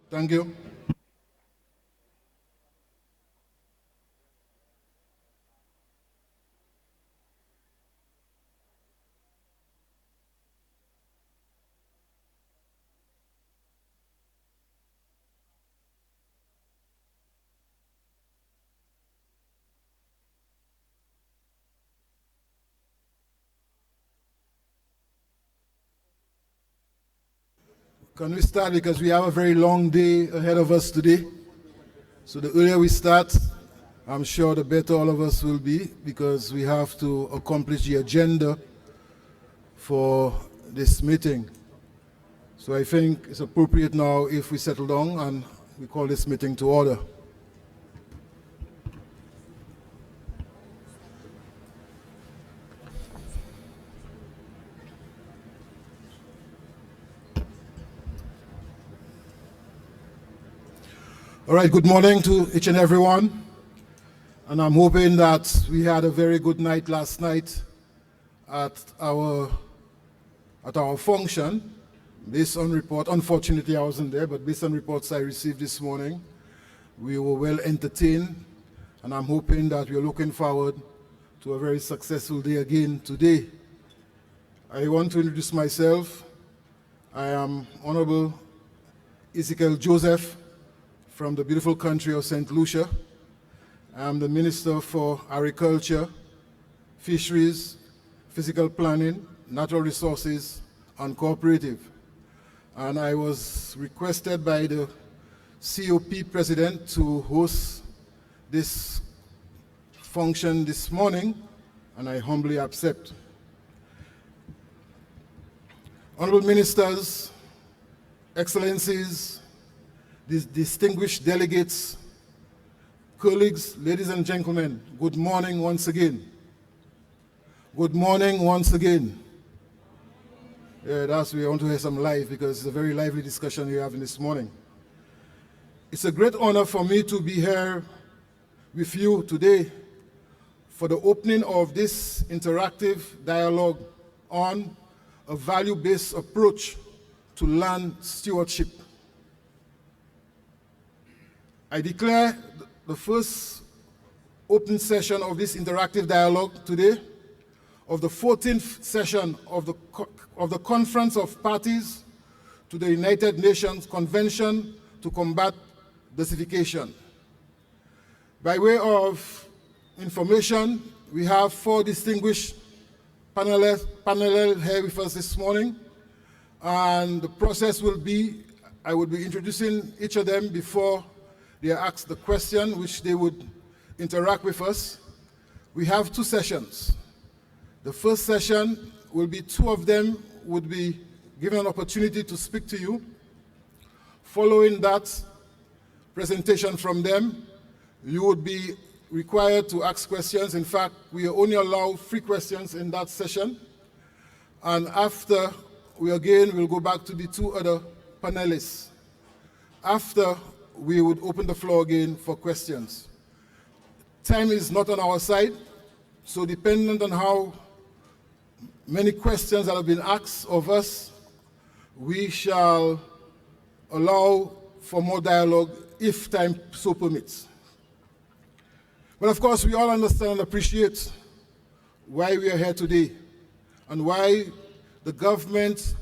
Thank you. Can we start, because we have a very long day ahead of us today? So the earlier we start, I'm sure the better all of us will be, because we have to accomplish the agenda for this meeting. So I think it's appropriate now if we settle down and we call this meeting to order. All right, good morning to each and everyone. And I'm hoping that we had a very good night last night at our function. Based on report, unfortunately I wasn't there, but based on reports I received this morning, we were well entertained, and I'm hoping that we're looking forward to a very successful day again today. I want to introduce myself. I am Honorable Ezekiel Joseph from the beautiful country of St. Lucia. I am the Minister for Agriculture, Fisheries, Physical Planning, Natural Resources, and Cooperative. And I was requested by the COP President to host this function this morning, and I humbly accept. Honorable Ministers, Excellencies, these distinguished delegates, colleagues, ladies and gentlemen, good morning once again. Good morning once again. Yeah, we want to hear some live, because it's a very lively discussion we're having this morning. It's a great honor for me to be here with you today for the opening of this interactive dialogue on a value-based approach to land stewardship. I declare the first open session of this interactive dialogue today of the 14th session of the Conference of Parties to the United Nations Convention to Combat Desertification. By way of information, we have 4 distinguished panelists here with us this morning, and the process will be, I will be introducing each of them before they are asked the question, which they would interact with us. We have 2 sessions. The first session will be 2 of them would be given an opportunity to speak to you. Following that presentation from them, you would be required to ask questions. In fact, we only allow 3 questions in that session. And after, we again will go back to the 2 other panelists. After, we would open the floor again for questions. Time is not on our side, so dependent on how many questions that have been asked of us, we shall allow for more dialogue if time so permits. But of course, we all understand and appreciate why we are here today and why the government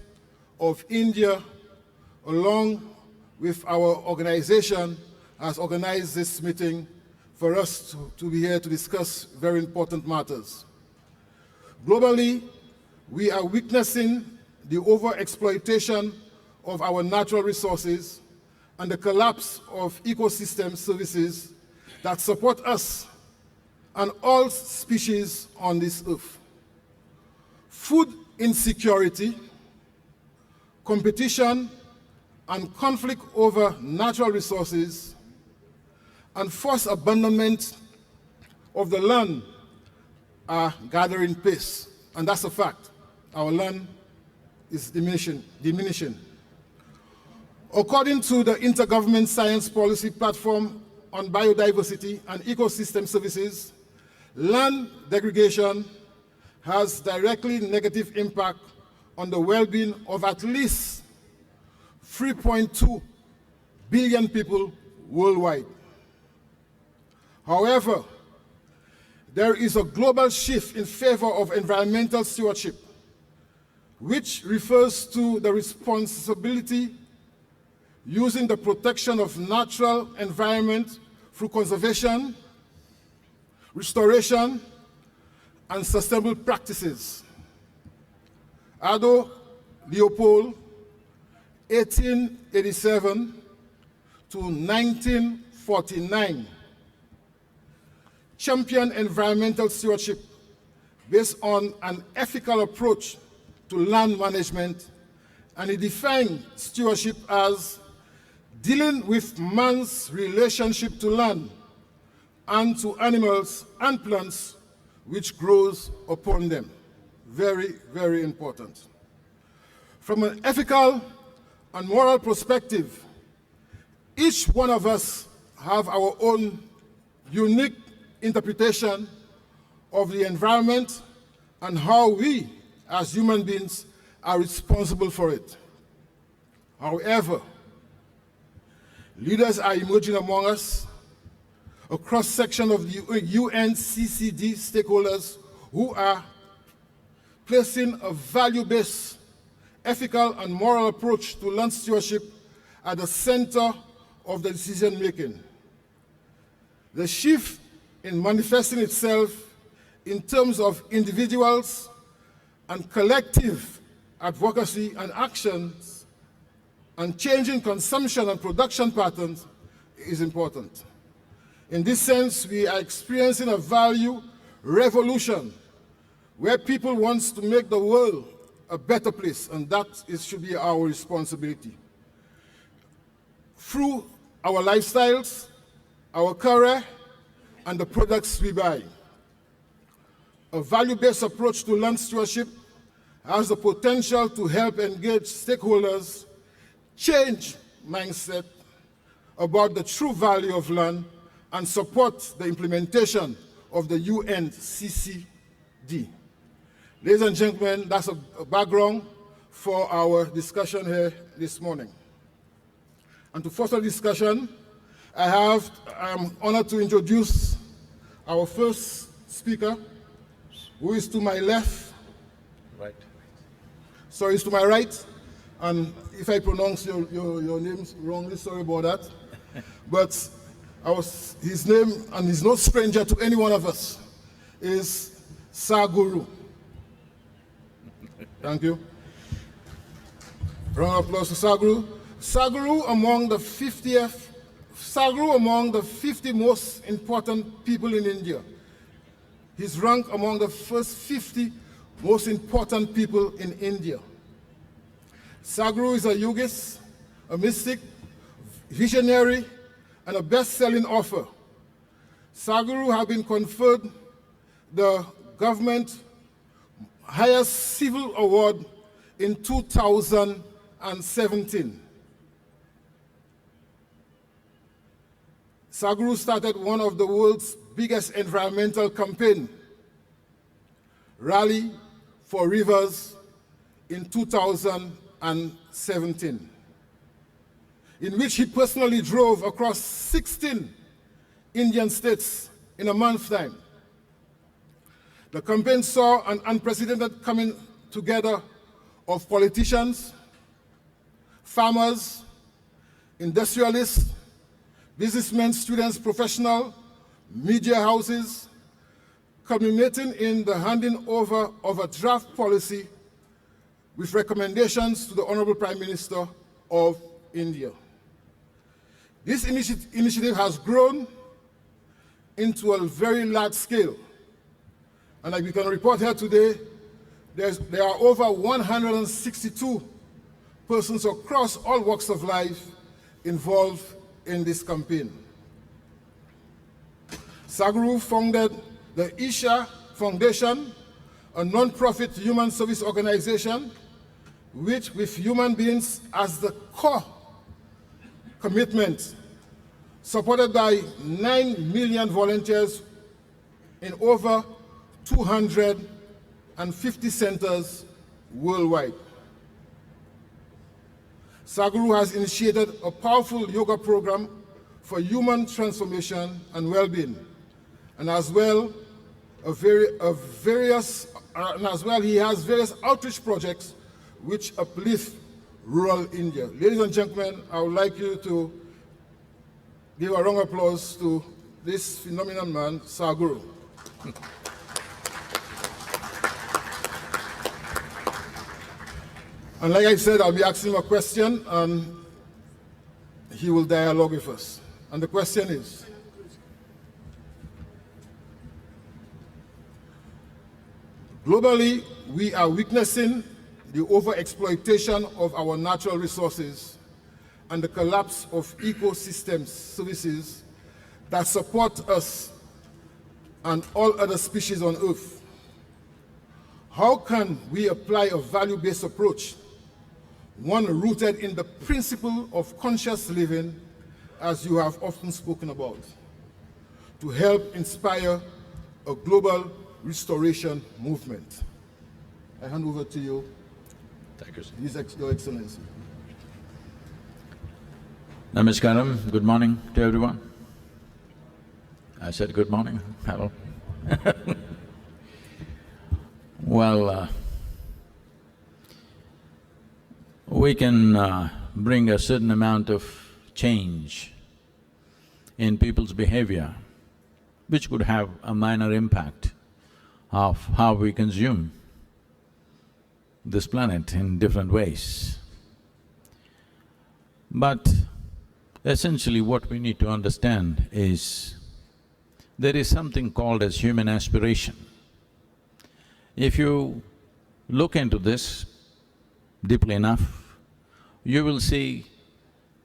of India, along with our organization, has organized this meeting for us to be here to discuss very important matters. Globally, we are witnessing the overexploitation of our natural resources and the collapse of ecosystem services that support us and all species on this earth. Food insecurity, competition, and conflict over natural resources, and forced abandonment of the land are gathering pace. And that's a fact. Our land is diminishing. According to the Intergovernment Science Policy Platform on Biodiversity and Ecosystem Services, land degradation has directly negative impact on the well-being of at least 3.2 billion people worldwide. However, there is a global shift in favor of environmental stewardship, which refers to the responsibility using the protection of natural environment through conservation, restoration, and sustainable practices. Ado Leopold, 1887 to 1949, championed environmental stewardship based on an ethical approach to land management, and he defined stewardship as dealing with man's relationship to land and to animals and plants which grows upon them. Very, very important. From an ethical and moral perspective, each one of us have our own unique interpretation of the environment and how we, as human beings, are responsible for it. However, leaders are emerging among us, a cross-section of the UNCCD stakeholders who are placing a value-based, ethical and moral approach to land stewardship at the center of the decision-making. The shift in manifesting itself in terms of individuals and collective advocacy and actions and changing consumption and production patterns is important. In this sense, we are experiencing a value revolution where people want to make the world a better place, and that should be our responsibility. Through our lifestyles, our career, and the products we buy. A value-based approach to land stewardship has the potential to help engage stakeholders change mindset about the true value of land and support the implementation of the UNCCD. Ladies and gentlemen, that's a background for our discussion here this morning. And to foster discussion, I am honored to introduce our first speaker, who is to my left. Right. Sorry, is to my right. And if I pronounce your names wrongly, sorry about that. But his name, and he's no stranger to any one of us, is Saguru. Thank you. Round of applause to Saguru. Saguru among the 50 most important people in India. He's ranked among the first 50 most important people in India. Saguru is a yogist, a mystic, visionary, and a best-selling author. Saguru has been conferred the government highest civil award in 2017. Saguru started one of the world's biggest environmental campaign, Rally for Rivers, in 2017, in which he personally drove across 16 Indian states in a month's time. The campaign saw an unprecedented coming together of politicians, farmers, industrialists, businessmen, students, professionals, media houses, culminating in the handing over of a draft policy with recommendations to the Honorable Prime Minister of India. This initiative has grown into a very large scale. And like we can report here today, there are over 162 persons across all walks of life involved in this campaign. Saguru founded the Isha Foundation, a non-profit human service organization which, with human beings as the core commitment, supported by 9 million volunteers in over 250 centers worldwide. Sadhguru has initiated a powerful yoga program for human transformation and well-being, and as well he has various outreach projects which uplift rural India. Ladies and gentlemen, I would like you to give a round of applause to this phenomenal man, Sadhguru. And like I said, I'll be asking him a question and he will dialogue with us. And the question is, globally, we are witnessing the overexploitation of our natural resources and the collapse of ecosystem services that support us and all other species on Earth. How can we apply a value-based approach, one rooted in the principle of conscious living, as you have often spoken about, to help inspire a global restoration movement? I hand over to you. Thank you, sir. Your Excellency. Namaskaram, good morning to everyone. I said good morning, hello. Well, we can bring a certain amount of change in people's behavior, which could have a minor impact of how we consume this planet in different ways. But essentially what we need to understand is there is something called as human aspiration. If you look into this deeply enough, you will see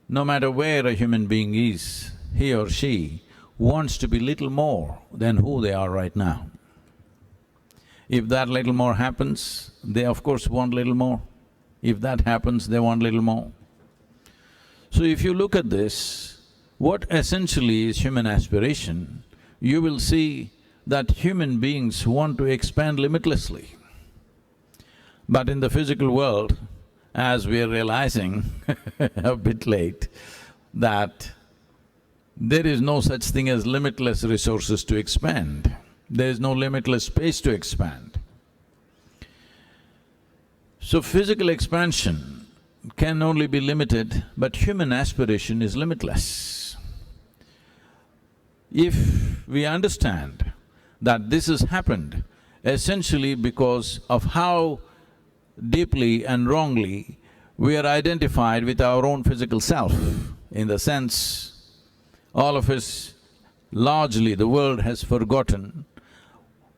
no matter where a human being is, he or she wants to be little more than who they are right now. If that little more happens, they of course want little more. If that happens, they want little more. So if you look at this, what essentially is human aspiration, you will see that human beings want to expand limitlessly. But in the physical world, as we are realizing a bit late, that there is no such thing as limitless resources to expand. There is no limitless space to expand. So physical expansion can only be limited, but human aspiration is limitless. If we understand that this has happened essentially because of how deeply and wrongly we are identified with our own physical self, in the sense all of us, largely the world has forgotten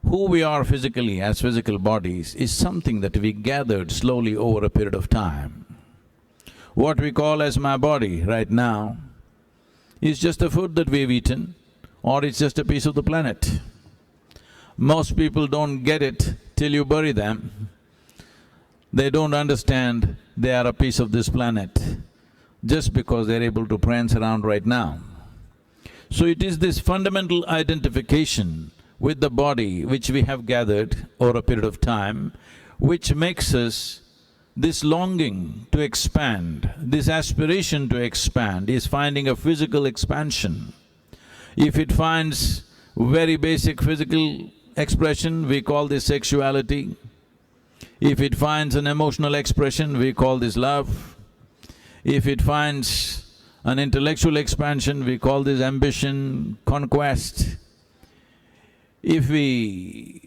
who we are physically as physical bodies is something that we gathered slowly over a period of time. What we call as my body right now is just the food that we've eaten, or it's just a piece of the planet. Most people don't get it till you bury them. They don't understand they are a piece of this planet just because they're able to prance around right now. So it is this fundamental identification with the body which we have gathered over a period of time, which makes us this longing to expand, this aspiration to expand is finding a physical expansion. If it finds very basic physical expression, we call this sexuality. If it finds an emotional expression, we call this love. If it finds an intellectual expansion, we call this ambition, conquest. If it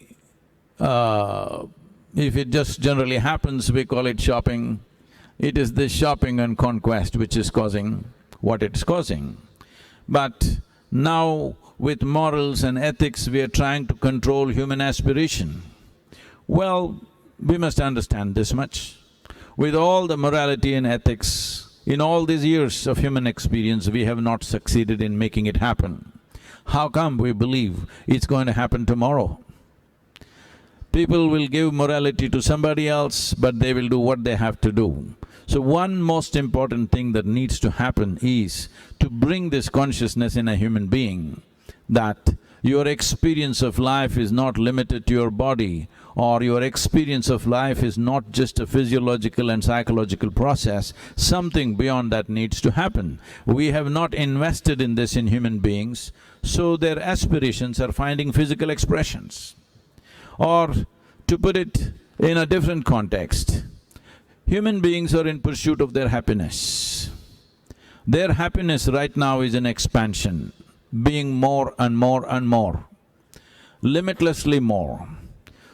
just generally happens, we call it shopping. It is this shopping and conquest which is causing what it's causing. But now with morals and ethics, we are trying to control human aspiration. Well, we must understand this much. With all the morality and ethics, in all these years of human experience, we have not succeeded in making it happen. How come we believe it's going to happen tomorrow? People will give morality to somebody else, but they will do what they have to do. So one most important thing that needs to happen is to bring this consciousness in a human being that your experience of life is not limited to your body, or your experience of life is not just a physiological and psychological process, something beyond that needs to happen. We have not invested in this in human beings, so their aspirations are finding physical expressions. Or to put it in a different context, human beings are in pursuit of their happiness. Their happiness right now is in expansion, being more and more and more, limitlessly more.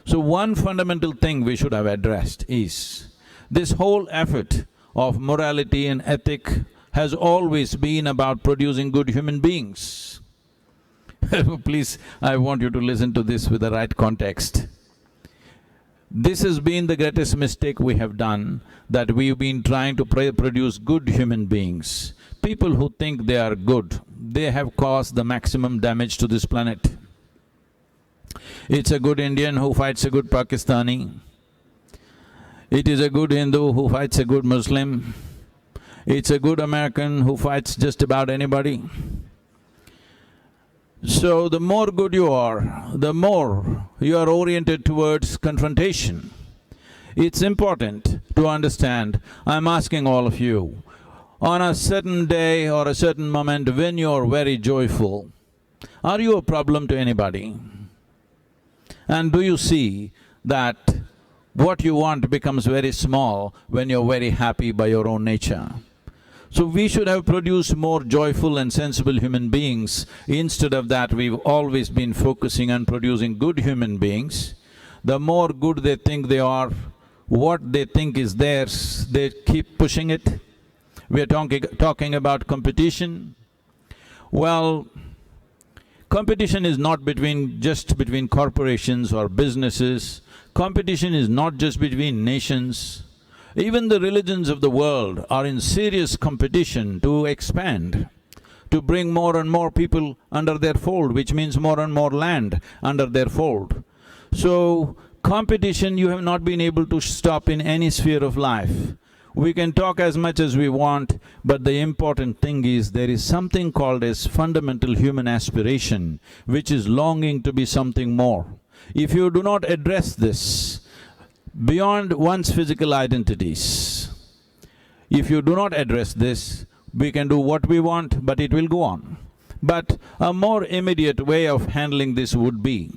So one fundamental thing we should have addressed is, this whole effort of morality and ethic has always been about producing good human beings. Please, I want you to listen to this with the right context. This has been the greatest mistake we have done, that we've been trying to produce good human beings. People who think they are good, they have caused the maximum damage to this planet. It's a good Indian who fights a good Pakistani. It is a good Hindu who fights a good Muslim. It's a good American who fights just about anybody. So the more good you are, the more you are oriented towards confrontation. It's important to understand, I'm asking all of you, on a certain day or a certain moment when you're very joyful, are you a problem to anybody? And do you see that what you want becomes very small when you're very happy by your own nature? So we should have produced more joyful and sensible human beings. Instead of that, we've always been focusing on producing good human beings. The more good they think they are, what they think is theirs, they keep pushing it. We're talking about competition. Well, competition is not just between corporations or businesses. Competition is not just between nations. Even the religions of the world are in serious competition to expand, to bring more and more people under their fold, which means more and more land under their fold. So, competition you have not been able to stop in any sphere of life. We can talk as much as we want, but the important thing is there is something called as fundamental human aspiration, which is longing to be something more. If you do not address this beyond one's physical identities, if you do not address this, we can do what we want, but it will go on. But a more immediate way of handling this would be,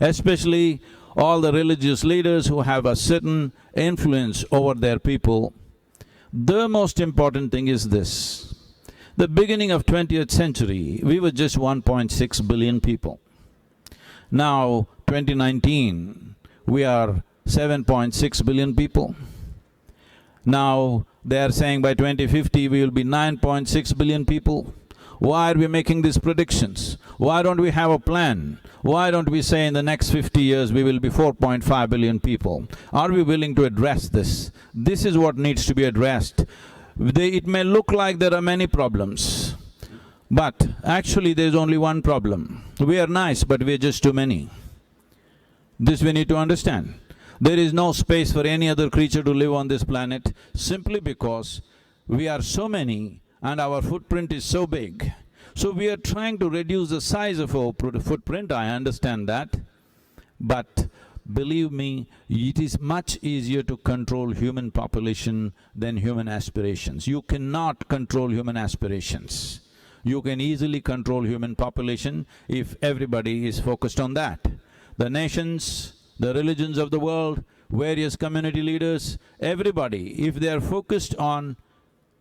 especially all the religious leaders who have a certain influence over their people, the most important thing is this. The beginning of 20th century, we were just 1.6 billion people. Now, 2019, we are 7.6 billion people. Now, they are saying by 2050 we will be 9.6 billion people. Why are we making these predictions? Why don't we have a plan? Why don't we say in the next 50 years we will be 4.5 billion people? Are we willing to address this? This is what needs to be addressed. It may look like there are many problems, but actually there's only one problem. We are nice, but we're just too many. This we need to understand. There is no space for any other creature to live on this planet simply because we are so many and our footprint is so big. So we are trying to reduce the size of our footprint, I understand that. But believe me, it is much easier to control human population than human aspirations. You cannot control human aspirations. You can easily control human population if everybody is focused on that. The nations, the religions of the world, various community leaders, everybody, if they are focused on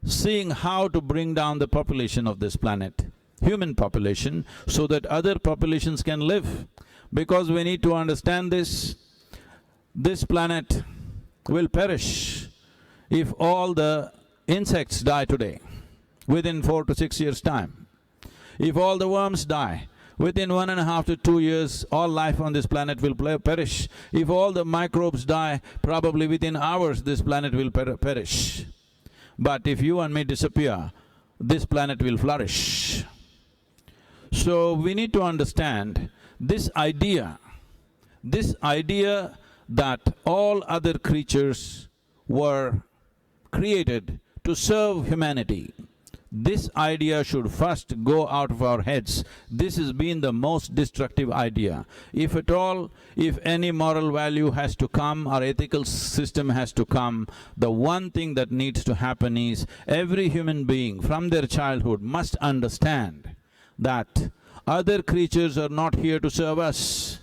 seeing how to bring down the population of this planet, human population, so that other populations can live. Because we need to understand this planet will perish if all the insects die today, within 4 to 6 years' time. If all the worms die, within 1.5 to 2 years, all life on this planet will perish. If all the microbes die, probably within hours this planet will perish. But if you and me disappear, this planet will flourish. So we need to understand this idea that all other creatures were created to serve humanity, This idea should first go out of our heads. This has been the most destructive idea. If at all, if any moral value has to come or ethical system has to come, the one thing that needs to happen is every human being from their childhood must understand that other creatures are not here to serve us.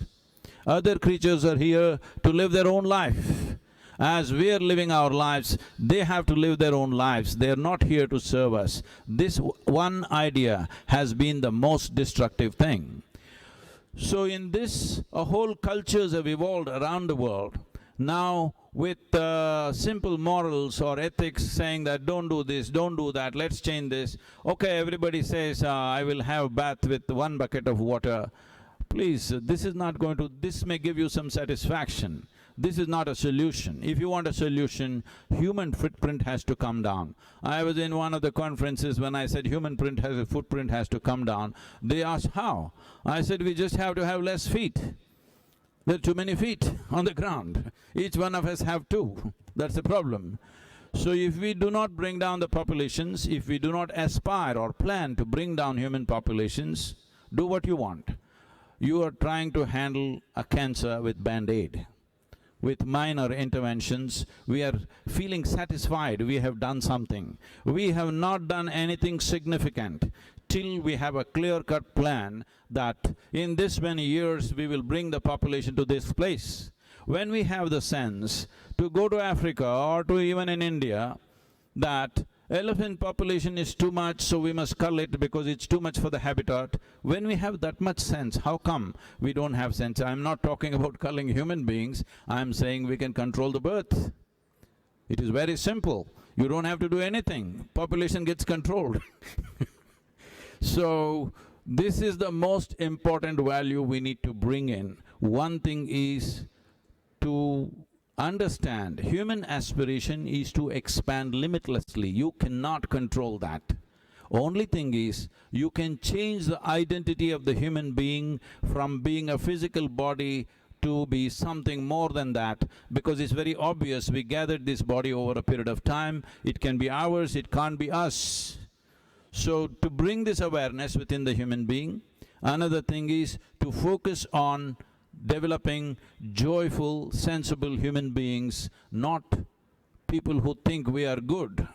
Other creatures are here to live their own life. As we are living our lives, they have to live their own lives. They are not here to serve us. This one idea has been the most destructive thing. So in this, whole cultures have evolved around the world. Now with simple morals or ethics saying that don't do this, don't do that, let's change this. Okay, everybody says, I will have bath with 1 bucket of water. Please, this is not going to… this may give you some satisfaction. This is not a solution. If you want a solution, human footprint has to come down. I was in one of the conferences when I said footprint has to come down. They asked, how? I said, we just have to have less feet. There are too many feet on the ground. Each one of us have 2. That's the problem. So if we do not bring down the populations, if we do not aspire or plan to bring down human populations, do what you want. You are trying to handle a cancer with Band-Aid. With minor interventions, we are feeling satisfied we have done something. We have not done anything significant till we have a clear-cut plan that in this many years we will bring the population to this place. When we have the sense to go to Africa or to even in India, that elephant population is too much, so we must cull it because it's too much for the habitat. When we have that much sense, how come we don't have sense? I'm not talking about culling human beings, I'm saying we can control the birth. It is very simple. You don't have to do anything, population gets controlled. So, this is the most important value we need to bring in. One thing is to understand, human aspiration is to expand limitlessly. You cannot control that. Only thing is, you can change the identity of the human being from being a physical body to be something more than that, because it's very obvious we gathered this body over a period of time. It can be ours, it can't be us. So, to bring this awareness within the human being, another thing is to focus on developing joyful, sensible human beings, not people who think we are good.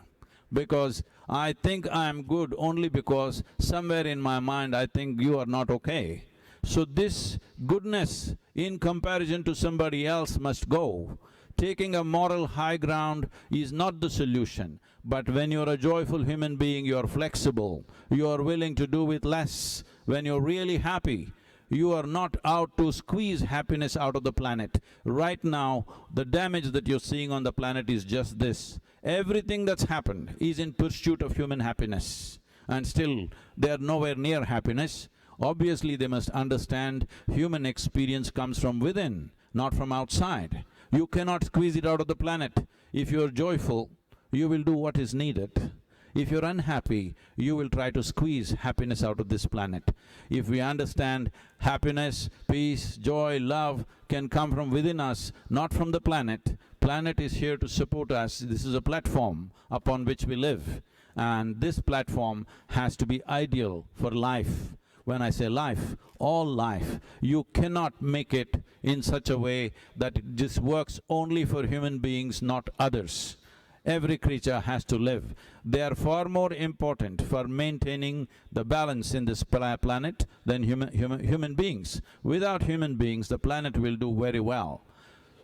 Because I think I am good only because somewhere in my mind I think you are not okay. So this goodness in comparison to somebody else must go. Taking a moral high ground is not the solution, but when you're a joyful human being, you're flexible, you're willing to do with less. When you're really happy, you are not out to squeeze happiness out of the planet. Right now, the damage that you're seeing on the planet is just this. Everything that's happened is in pursuit of human happiness, and still they are nowhere near happiness. Obviously, they must understand human experience comes from within, not from outside. You cannot squeeze it out of the planet. If you're joyful, you will do what is needed. If you're unhappy, you will try to squeeze happiness out of this planet. If we understand happiness, peace, joy, love can come from within us, not from the planet. Planet is here to support us. This is a platform upon which we live. And this platform has to be ideal for life. When I say life, all life, you cannot make it in such a way that it just works only for human beings, not others. Every creature has to live. They are far more important for maintaining the balance in this planet than human beings. Without human beings, the planet will do very well.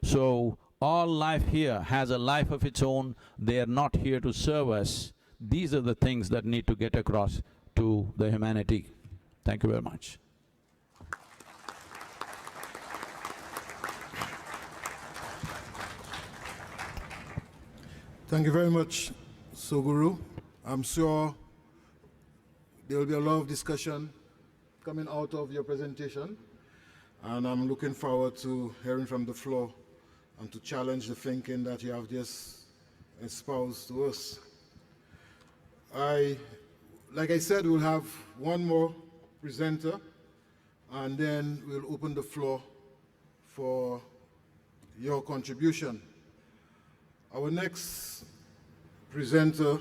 So, all life here has a life of its own. They are not here to serve us. These are the things that need to get across to the humanity. Thank you very much. Thank you very much, Soguru. I'm sure there will be a lot of discussion coming out of your presentation, and I'm looking forward to hearing from the floor and to challenge the thinking that you have just espoused to us. Like I said, we'll have one more presenter, and then we'll open the floor for your contribution. Our next presenter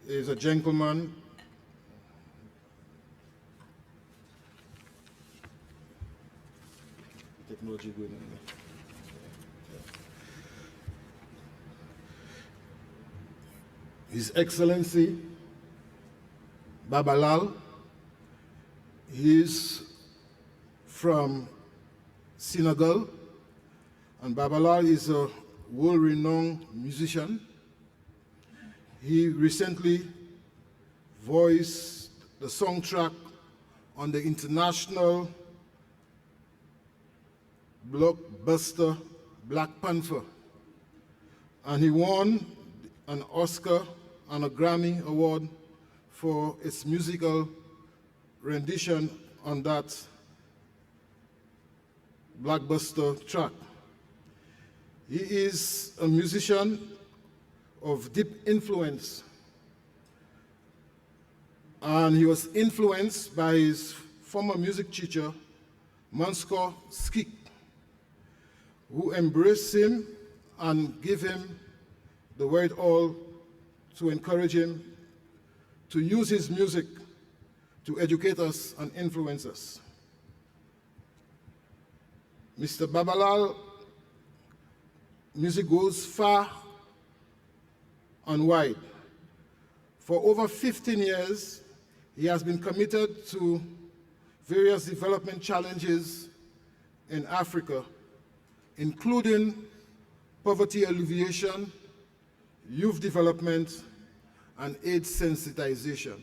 is a gentleman technology going on there. His Excellency Babalal. He is from Senegal, and Babalal is a world-renowned musician. He recently voiced the soundtrack on the international blockbuster Black Panther, and he won an Oscar and a Grammy Award for its musical rendition on that blockbuster track. He is a musician of deep influence, and he was influenced by his former music teacher, Mansko Skik, who embraced him and gave him the word all to encourage him to use his music to educate us and influence us. Mr. Babalal, music goes far and wide. For over 15 years, he has been committed to various development challenges in Africa, including poverty alleviation, youth development, and AIDS sensitization.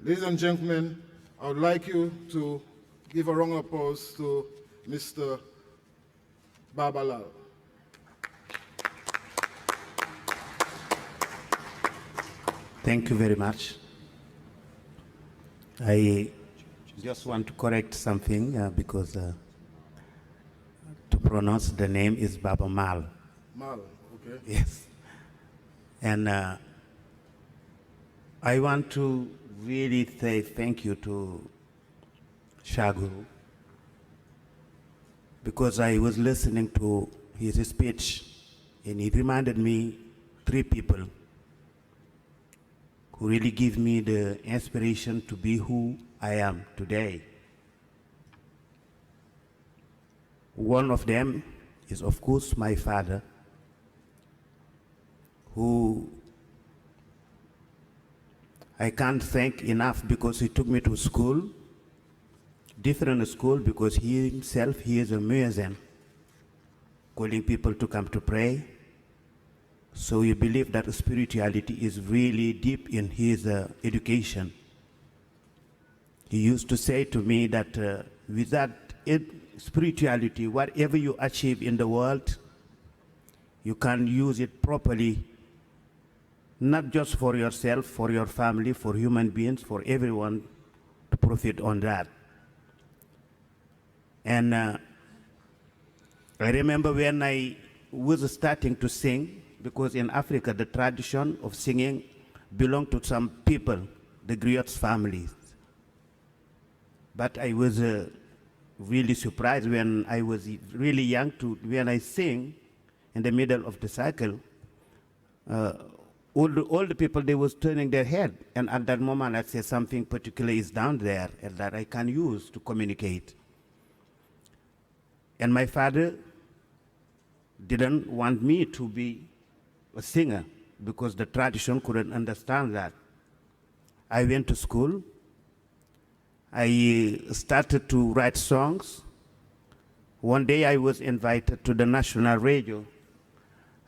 Ladies and gentlemen, I would like you to give a round of applause to Mr. Babalal. Thank you very much. I just want to correct something because to pronounce the name is Baba Mal. Mal, okay. Yes. And I want to really say thank you to Shaguru, because I was listening to his speech and he reminded me 3 people who really give me the inspiration to be who I am today. One of them is, of course, my father, who I can't thank enough because he took me to school, different school, because he himself, he is a musician, calling people to come to pray. So you believe that spirituality is really deep in his education. He used to say to me that without spirituality, whatever you achieve in the world, you can use it properly, not just for yourself, for your family, for human beings, for everyone to profit on that. And I remember when I was starting to sing, because in Africa the tradition of singing belonged to some people, the griots families. But I was really surprised when I was really young when I sing in the middle of the cycle, all the people, they was turning their head. And at that moment I said something particular is down there and that I can use to communicate. And my father didn't want me to be a singer because the tradition couldn't understand that. I went to school. I started to write songs. One day I was invited to the national radio.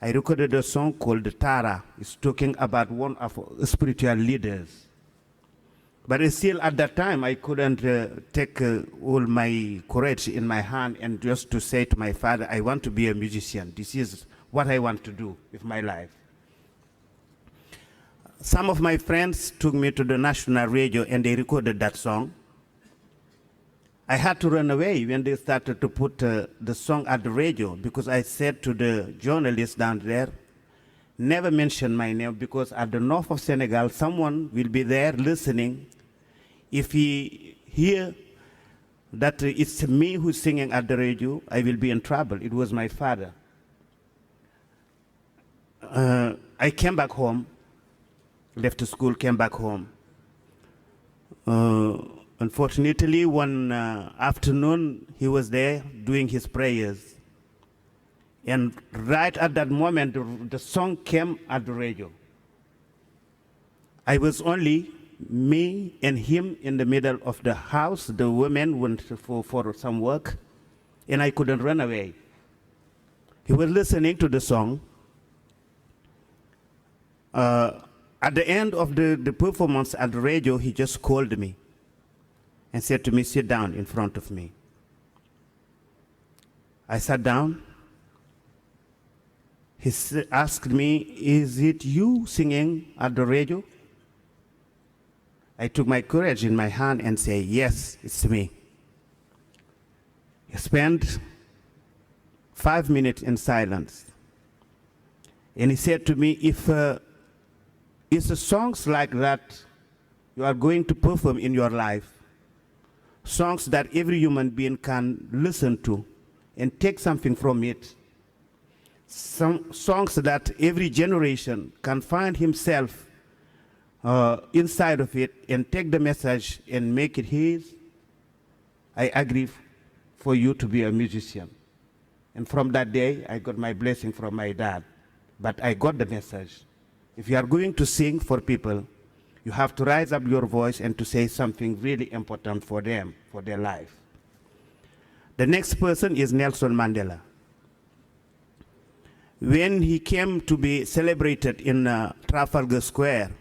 I recorded a song called Tara. It's talking about one of our spiritual leaders. But still at that time, I couldn't take all my courage in my hand and just to say to my father, I want to be a musician. This is what I want to do with my life. Some of my friends took me to the national radio and they recorded that song. I had to run away when they started to put the song at the radio, because I said to the journalist down there, never mention my name, because at the north of Senegal, someone will be there listening. If he hear that it's me who's singing at the radio, I will be in trouble. It was my father. I came back home. left school, came back home. Unfortunately, one afternoon, he was there doing his prayers. And right at that moment, the song came at the radio. I was only me and him in the middle of the house. The women went for some work, and I couldn't run away. He was listening to the song. At the end of the performance at the radio, he just called me and said to me, sit down in front of me. I sat down. He asked me, is it you singing at the radio? I took my courage in my hand and said, yes, it's me. He spent 5 minutes in silence. And he said to me, if it's songs like that you are going to perform in your life, songs that every human being can listen to and take something from it, some songs that every generation can find himself inside of it and take the message and make it his, I agree for you to be a musician. And from that day, I got my blessing from my dad. But I got the message. If you are going to sing for people, you have to raise up your voice and to say something really important for them, for their life. The next person is Nelson Mandela. When he came to be celebrated in Trafalgar Square,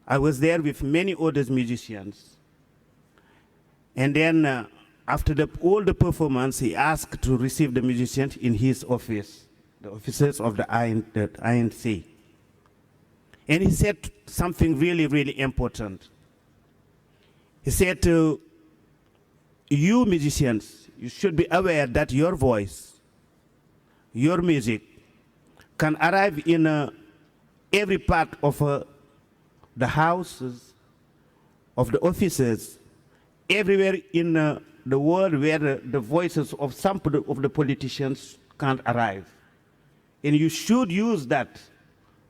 I was there with many other musicians. And then after all the performance, he asked to receive the musicians in his office, the officers of the INC. And he said something really, really important. He said to you musicians, you should be aware that your voice, your music, can arrive in every part of the houses, of the offices, everywhere in the world where the voices of some of the politicians can't arrive. And you should use that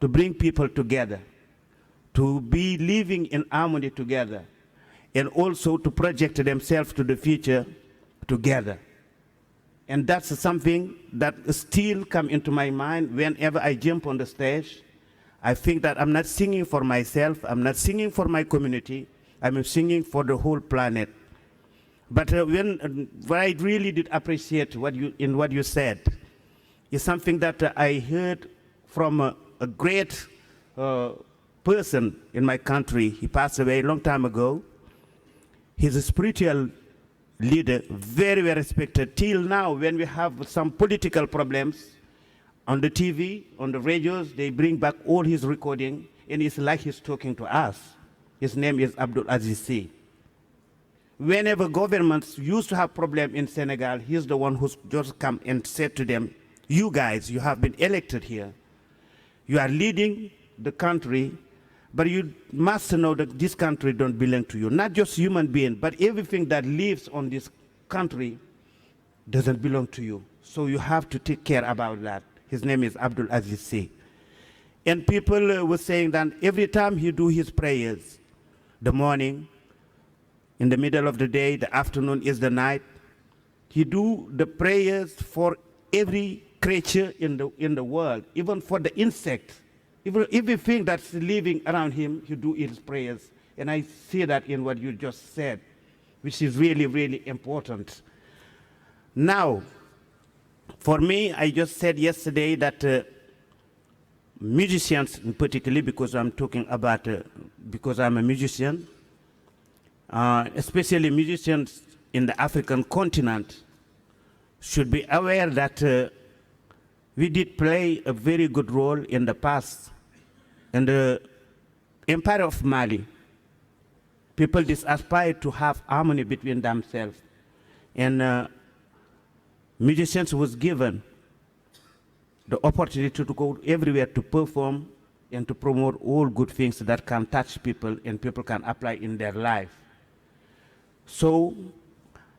to bring people together, to be living in harmony together, and also to project themselves to the future together. And that's something that still comes into my mind whenever I jump on the stage. I think that I'm not singing for myself, I'm not singing for my community, I'm singing for the whole planet. But what I really did appreciate what you said is something that I heard from a great person in my country. He passed away a long time ago. He's a spiritual leader, very, very respected. Till now, when we have some political problems, on the TV, on the radios, they bring back all his recording, and it's like he's talking to us. His name is Abdul Aziz Sy. Whenever governments used to have problems in Senegal, he's the one who's just come and said to them, you guys, you have been elected here. You are leading the country, but you must know that this country don't belong to you. Not just human being, but everything that lives on this country doesn't belong to you. So you have to take care about that. His name is Abdul Aziz Sy. And people were saying that every time he do his prayers, the morning, in the middle of the day, the afternoon is the night, he do the prayers for every creature in the world, even for the insects. Even everything that's living around him, he do his prayers. And I see that in what you just said, which is really, really important. Now, for me, I just said yesterday that musicians, particularly because I'm talking about, because I'm a musician, especially musicians in the African continent, should be aware that we did play a very good role in the past. In the Empire of Mali, people just aspire to have harmony between themselves. And musicians was given the opportunity to go everywhere to perform and to promote all good things that can touch people and people can apply in their life. So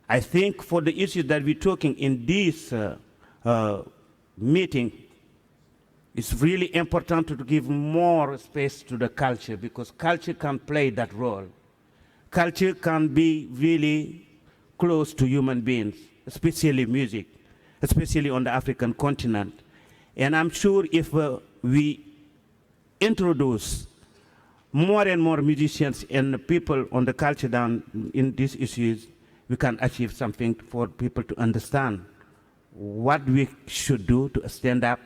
I think for the issues that we're talking in this meeting, It's really important to give more space to the culture, because culture can play that role. Culture can be really close to human beings, especially music, especially on the African continent. And I'm sure if we introduce more and more musicians and people on the culture down in these issues, we can achieve something for people to understand what we should do to stand up,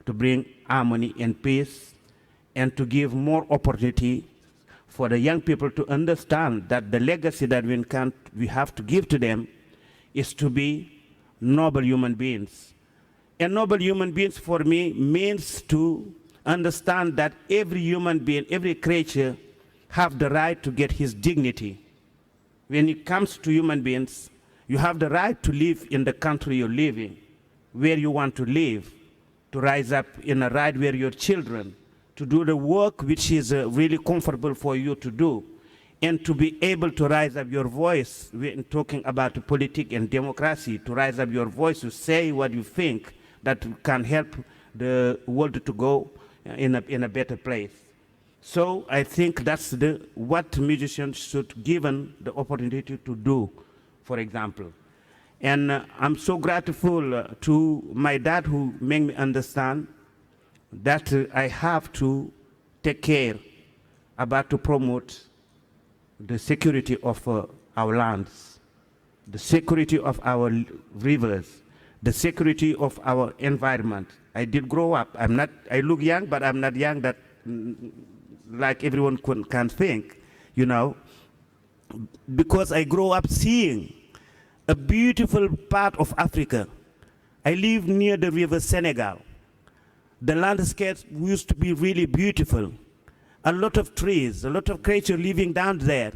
to bring harmony and peace, and to give more opportunity for the young people to understand that the legacy that we have to give to them is to be noble human beings. And noble human beings for me means to understand that every human being, every creature have the right to get his dignity. When it comes to human beings, you have the right to live in the country you're living, where you want to live, to rise up in a right where your children, to do the work which is really comfortable for you to do, and to be able to rise up your voice when talking about politics and democracy, to rise up your voice to say what you think that can help the world to go in a better place. So I think that's what musicians should given the opportunity to do, for example. And I'm so grateful to my dad who made me understand that I have to take care about to promote the security of our lands, the security of our rivers, the security of our environment. I did grow up. I look young, but I'm not young that like everyone can think, you know, because I grew up seeing a beautiful part of Africa. I live near the river Senegal. The landscape used to be really beautiful. A lot of trees, a lot of creatures living down there.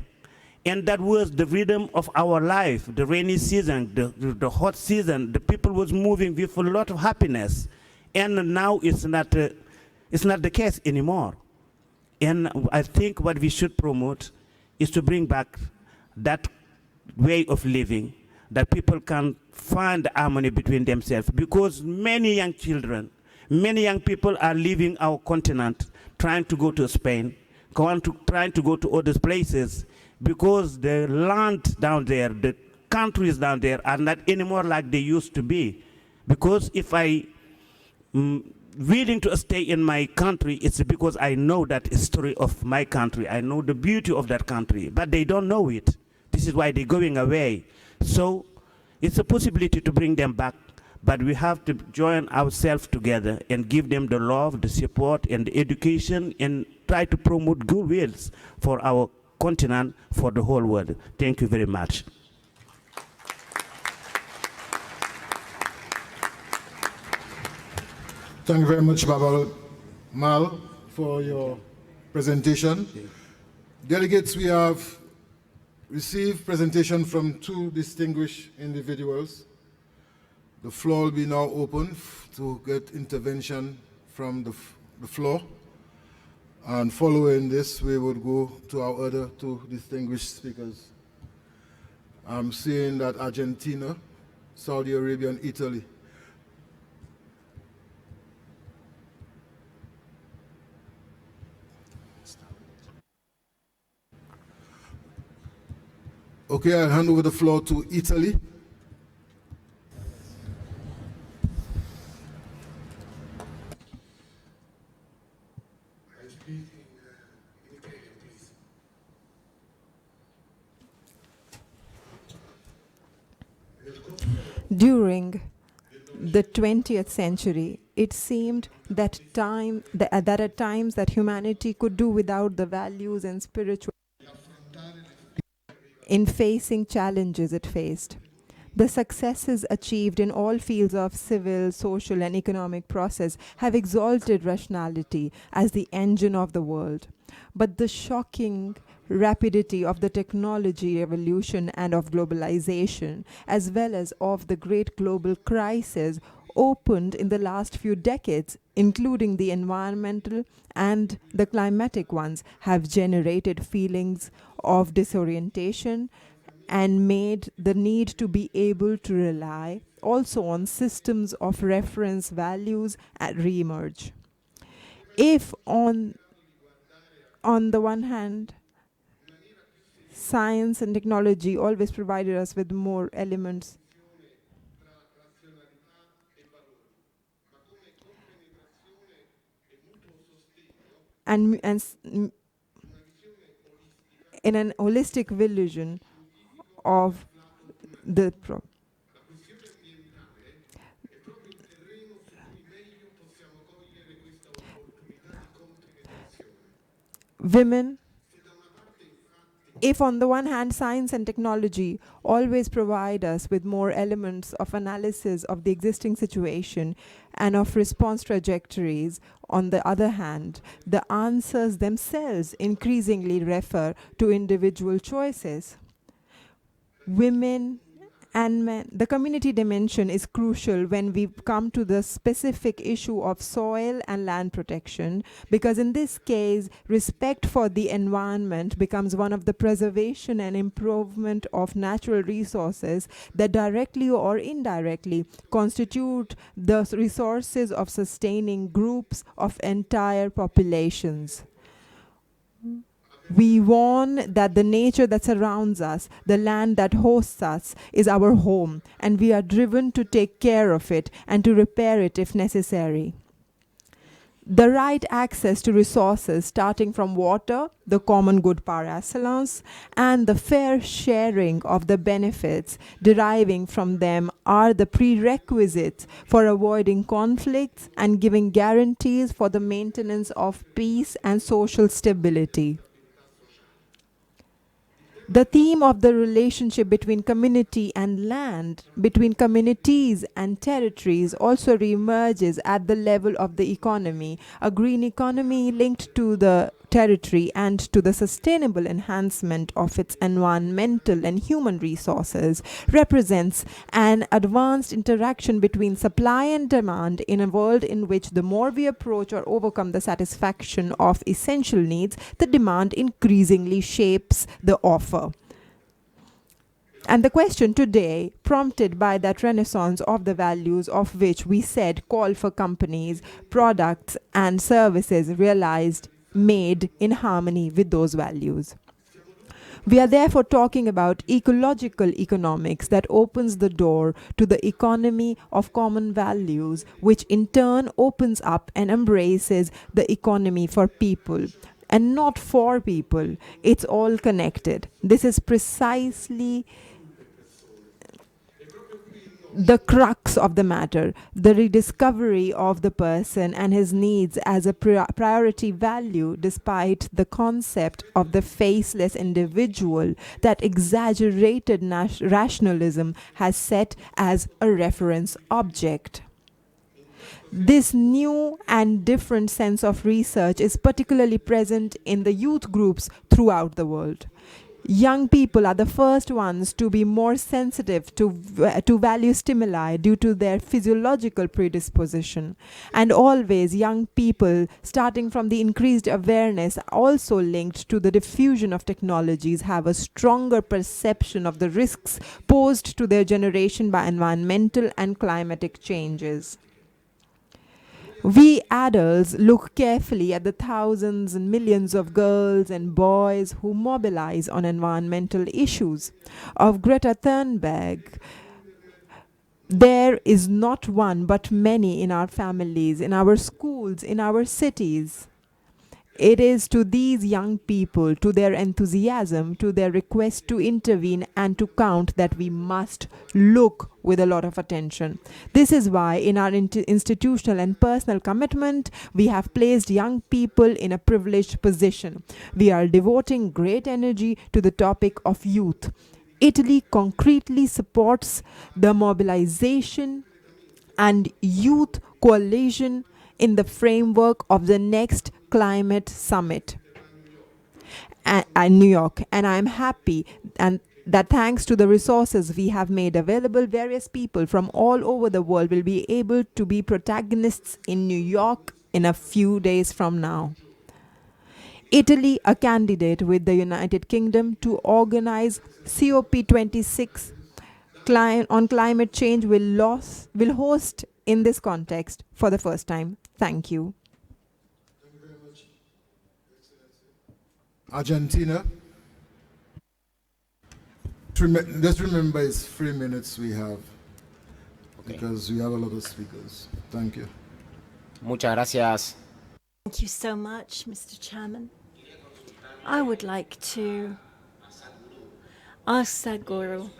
And that was the rhythm of our life, the rainy season, the hot season. The people was moving with a lot of happiness. And now it's not the case anymore. And I think what we should promote is to bring back that way of living, that people can find harmony between themselves. Because many young children, many young people are leaving our continent, trying to go to Spain, trying to go to other places, because the land down there, the countries down there are not anymore like they used to be. Because if I willing to stay in my country, it's because I know that history of my country. I know the beauty of that country, but they don't know it. This is why they're going away. So it's a possibility to bring them back, but we have to join ourselves together and give them the love, the support, and the education, and try to promote good wills for our continent, for the whole world. Thank you very much. Thank you very much, Babal Mal, for your presentation. Delegates, we have received presentation from two distinguished individuals. The floor will be now open to get intervention from the floor. And following this, we would go to our other two distinguished speakers. I'm seeing that Argentina, Saudi Arabia, and Italy. Okay, I'll hand over the floor to Italy. I speak in Italian, please. During the 20th century, it seemed that at times that humanity could do without the values and spiritual in facing challenges it faced. The successes achieved in all fields of civil, social, and economic process have exalted rationality as the engine of the world. But the shocking rapidity of the technology revolution and of globalization, as well as of the great global crisis opened in the last few decades, including the environmental and the climatic ones, have generated feelings of disorientation and made the need to be able to rely also on systems of reference values re-emerge. If on the one hand, science and technology always provided us with more elements and in an holistic vision of the women. If on the one hand science and technology always provide us with more elements of analysis of the existing situation and of response trajectories, on the other hand, the answers themselves increasingly refer to individual choices. Women and men, the community dimension is crucial when we come to the specific issue of soil and land protection, because in this case, respect for the environment becomes one of the preservation and improvement of natural resources that directly or indirectly constitute the resources of sustaining groups of entire populations. We warn that the nature that surrounds us, the land that hosts us, is our home, and we are driven to take care of it and to repair it if necessary. The right access to resources, starting from water, the common good par excellence, and the fair sharing of the benefits deriving from them are the prerequisites for avoiding conflicts and giving guarantees for the maintenance of peace and social stability. The theme of the relationship between community and land, between communities and territories, also reemerges at the level of the economy. A green economy linked to the territory and to the sustainable enhancement of its environmental and human resources represents an advanced interaction between supply and demand in a world in which the more we approach or overcome the satisfaction of essential needs, the demand increasingly shapes the offer. And the question today, prompted by that renaissance of the values of which we said call for companies, products, and services realized, made in harmony with those values. We are therefore talking about ecological economics that opens the door to the economy of common values, which in turn opens up and embraces the economy for people. And not for people, it's all connected. This is precisely the crux of the matter, the rediscovery of the person and his needs as a priority value, despite the concept of the faceless individual that exaggerated rationalism has set as a reference object. This new and different sense of research is particularly present in the youth groups throughout the world. Young people are the first ones to be more sensitive to value stimuli due to their physiological predisposition. And always young people, starting from the increased awareness also linked to the diffusion of technologies, have a stronger perception of the risks posed to their generation by environmental and climatic changes. We adults look carefully at the thousands and millions of girls and boys who mobilize on environmental issues. Of Greta Thunberg, there is not one but many in our families, in our schools, in our cities. It is to these young people, to their enthusiasm, to their request to intervene and to count, that we must look with a lot of attention. This is why in our institutional and personal commitment, we have placed young people in a privileged position. We are devoting great energy to the topic of youth. Italy concretely supports the mobilization and youth coalition in the framework of the next climate summit at New York, and I am happy and that thanks to the resources we have made available, various people from all over the world will be able to be protagonists in New York in a few days from now. Italy, a candidate with the United Kingdom to organize COP26 on climate change, will host in this context for the first time. Thank you. Argentina. Just remember it's 3 minutes we have because we have a lot of speakers. Thank you. Muchas gracias. Thank you so much, Mr. Chairman. I would like to ask Sadhguru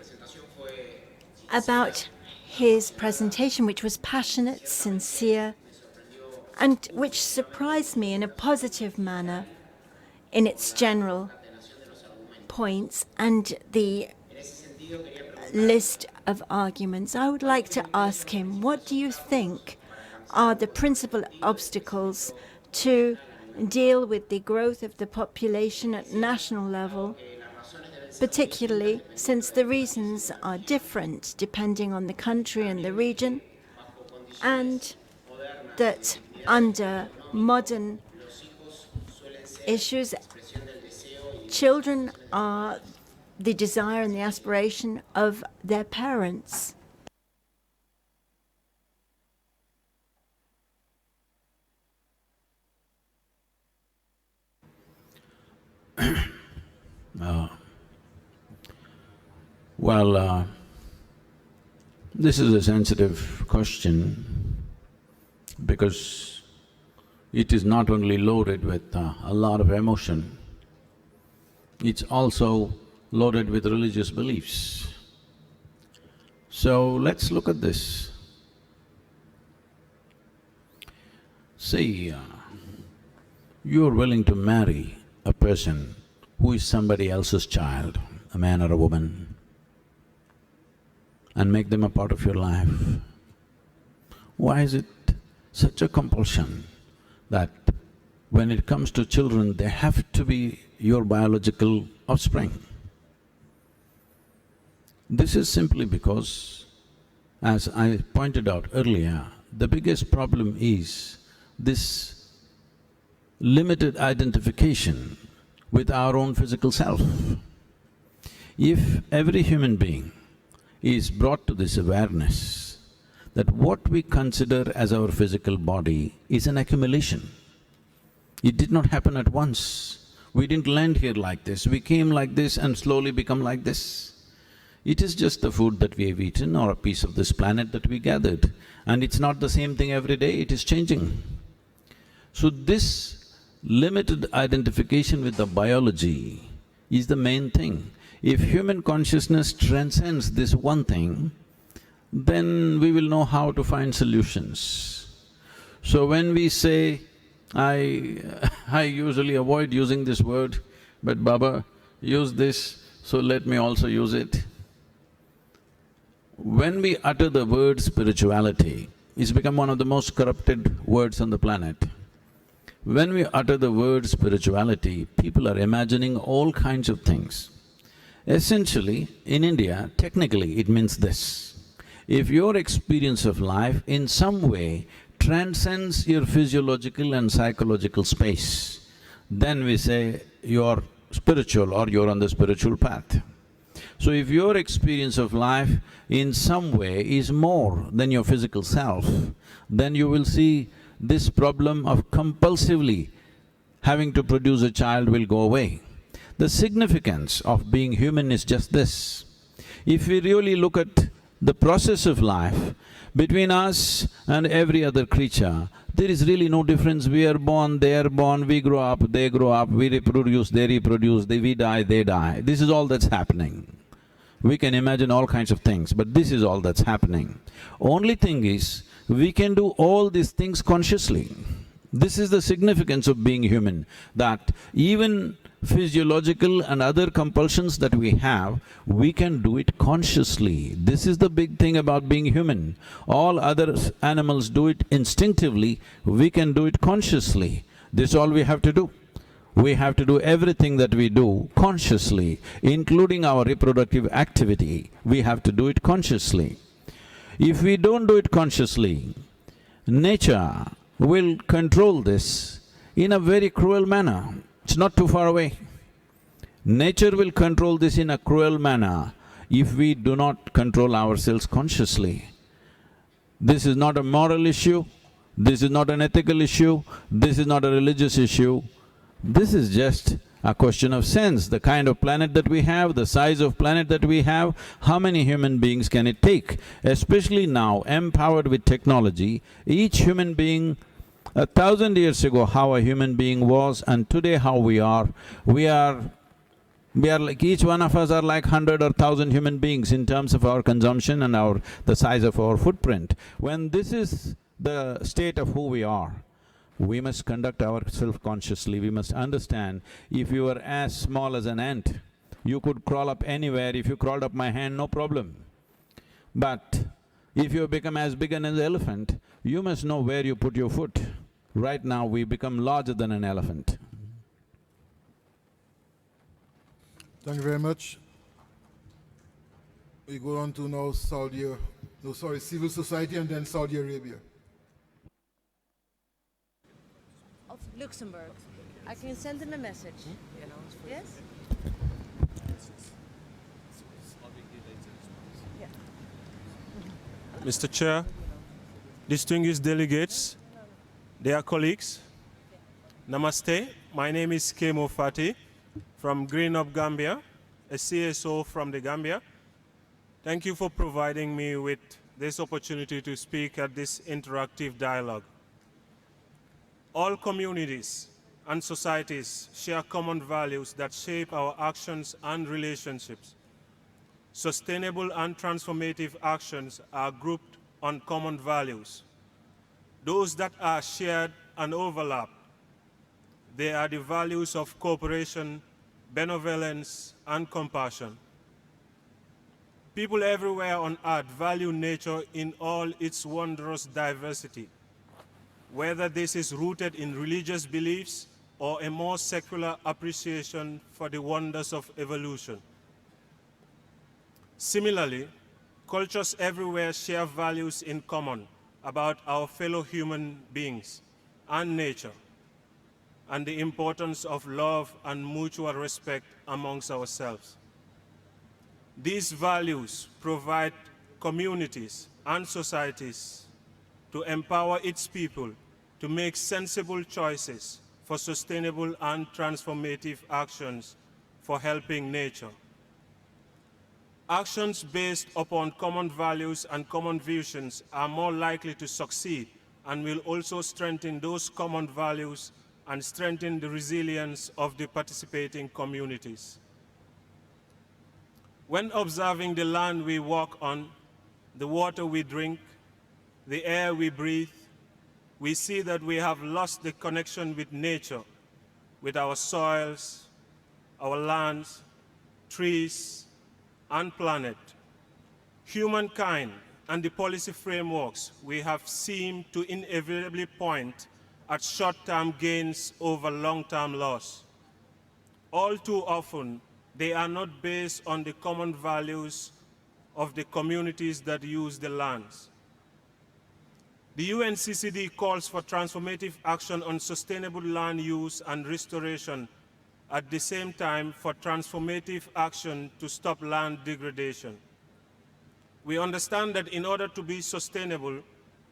about his presentation, which was passionate, sincere, and which surprised me in a positive manner in its general points and the list of arguments. I would like to ask him, what do you think are the principal obstacles to deal with the growth of the population at national level, particularly since the reasons are different depending on the country and the region, and that under modern issues, children are the desire and the aspiration of their parents. This is a sensitive question because it is not only loaded with a lot of emotion, it's also loaded with religious beliefs. So let's look at this. See, you're willing to marry a person who is somebody else's child, a man or a woman, and make them a part of your life. Why is it such a compulsion that when it comes to children, they have to be your biological offspring? This is simply because, as I pointed out earlier, the biggest problem is this limited identification with our own physical self. If every human being is brought to this awareness that what we consider as our physical body is an accumulation, it did not happen at once. We didn't land here like this, we came like this and slowly become like this. It is just the food that we have eaten or a piece of this planet that we gathered, and it's not the same thing every day, it is changing. So this limited identification with the biology is the main thing. If human consciousness transcends this one thing, then we will know how to find solutions. So when we say, I usually avoid using this word, but Baba used this, so let me also use it. When we utter the word spirituality, it's become one of the most corrupted words on the planet. When we utter the word spirituality, people are imagining all kinds of things. Essentially, in India, technically it means this: if your experience of life in some way transcends your physiological and psychological space, then we say you're spiritual or you're on the spiritual path. So if your experience of life in some way is more than your physical self, then you will see this problem of compulsively having to produce a child will go away. The significance of being human is just this. If we really look at the process of life, between us and every other creature, there is really no difference. We are born, they are born, we grow up, they grow up, we reproduce, they reproduce, we die, they die. This is all that's happening. We can imagine all kinds of things, but this is all that's happening. Only thing is, we can do all these things consciously. This is the significance of being human, that even physiological and other compulsions that we have, we can do it consciously. This is the big thing about being human. All other animals do it instinctively, we can do it consciously. This is all we have to do. We have to do everything that we do consciously, including our reproductive activity. We have to do it consciously. If we don't do it consciously, nature will control this in a very cruel manner. It's not too far away. Nature will control this in a cruel manner if we do not control ourselves consciously. This is not a moral issue, this is not an ethical issue, this is not a religious issue. This is just a question of sense, the kind of planet that we have, the size of planet that we have, how many human beings can it take? Especially now, empowered with technology, each human being, 1,000 years ago how a human being was and today how we are like, each one of us are like 100 or 1,000 human beings in terms of our consumption and the size of our footprint. When this is the state of who we are, we must conduct ourselves consciously. We must understand, if you were as small as an ant, you could crawl up anywhere. If you crawled up my hand, no problem. But if you become as big as an elephant, you must know where you put your foot. Right now, we become larger than an elephant. Thank you very much. We go on to now civil society and then Saudi Arabia. Of Luxembourg. I can send him a message. Yes? Mr. Chair, distinguished delegates, dear colleagues, Namaste. My name is Kemo Fati from Green Up Gambia, a CSO from the Gambia. Thank you for providing me with this opportunity to speak at this interactive dialogue. All communities and societies share common values that shape our actions and relationships. Sustainable and transformative actions are grouped on common values. Those that are shared and overlap, they are the values of cooperation, benevolence, and compassion. People everywhere on earth value nature in all its wondrous diversity, whether this is rooted in religious beliefs or a more secular appreciation for the wonders of evolution. Similarly, cultures everywhere share values in common about our fellow human beings and nature, and the importance of love and mutual respect amongst ourselves. These values provide communities and societies to empower its people to make sensible choices for sustainable and transformative actions for helping nature. Actions based upon common values and common visions are more likely to succeed and will also strengthen those common values and strengthen the resilience of the participating communities. When observing the land we walk on, the water we drink, the air we breathe, we see that we have lost the connection with nature, with our soils, our lands, trees, and planet. Humankind and the policy frameworks we have seem to inevitably point at short-term gains over long-term loss. All too often, they are not based on the common values of the communities that use the lands. The UNCCD calls for transformative action on sustainable land use and restoration, at the same time for transformative action to stop land degradation. We understand that in order to be sustainable,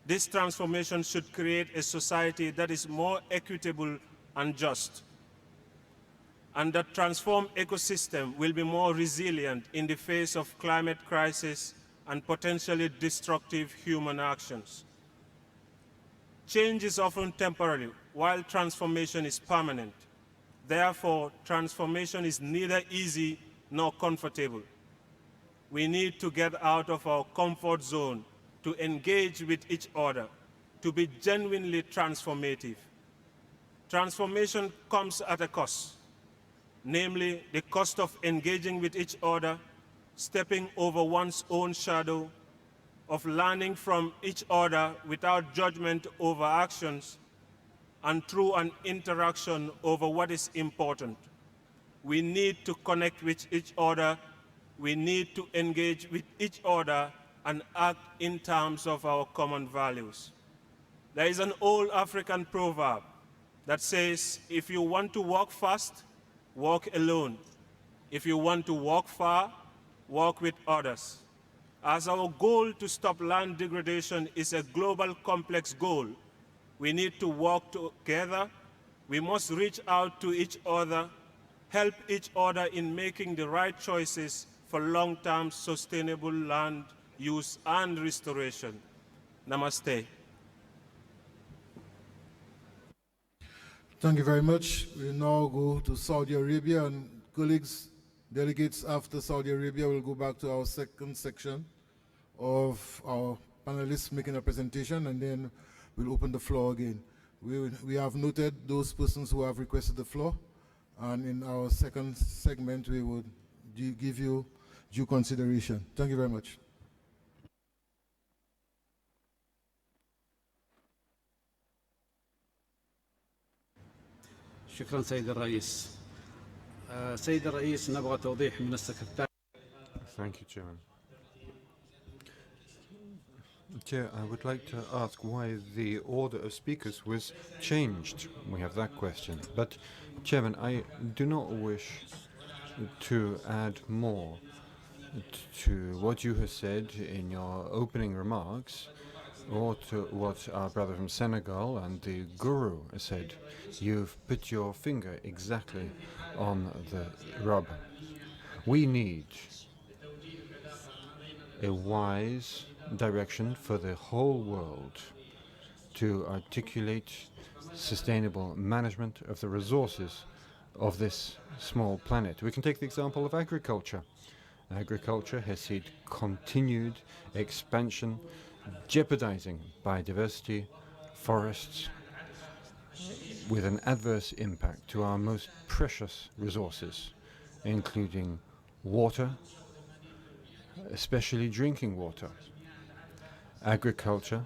this transformation should create a society that is more equitable and just, and that transformed ecosystem will be more resilient in the face of climate crisis and potentially destructive human actions. Change is often temporary, while transformation is permanent. Therefore, transformation is neither easy nor comfortable. We need to get out of our comfort zone to engage with each other, to be genuinely transformative. Transformation comes at a cost, namely the cost of engaging with each other, stepping over one's own shadow, of learning from each other without judgment over actions, and through an interaction over what is important. We need to connect with each other, we need to engage with each other and act in terms of our common values. There is an old African proverb that says, if you want to walk fast, walk alone. If you want to walk far, walk with others. As our goal to stop land degradation is a global complex goal, we need to work together. We must reach out to each other, help each other in making the right choices for long-term sustainable land use and restoration. Namaste. Thank you very much. We now go to Saudi Arabia, and colleagues, delegates after Saudi Arabia will go back to our second section of our panelists making a presentation, and then we'll open the floor again. We have noted those persons who have requested the floor, and in our second segment we would give you due consideration. Thank you very much. شكرا سيد الرئيس. سيد الرئيس نبغى توضيح من السكرتارية. Thank you, Chairman. Chair, I would like to ask why the order of speakers was changed. We have that question. But, Chairman, I do not wish to add more to what you have said in your opening remarks, or to what our brother from Senegal and the Guru said. You've put your finger exactly on the rub. We need a wise direction for the whole world to articulate sustainable management of the resources of this small planet. We can take the example of agriculture. Agriculture has seen continued expansion, jeopardizing biodiversity, forests, with an adverse impact to our most precious resources, including water, especially drinking water. Agriculture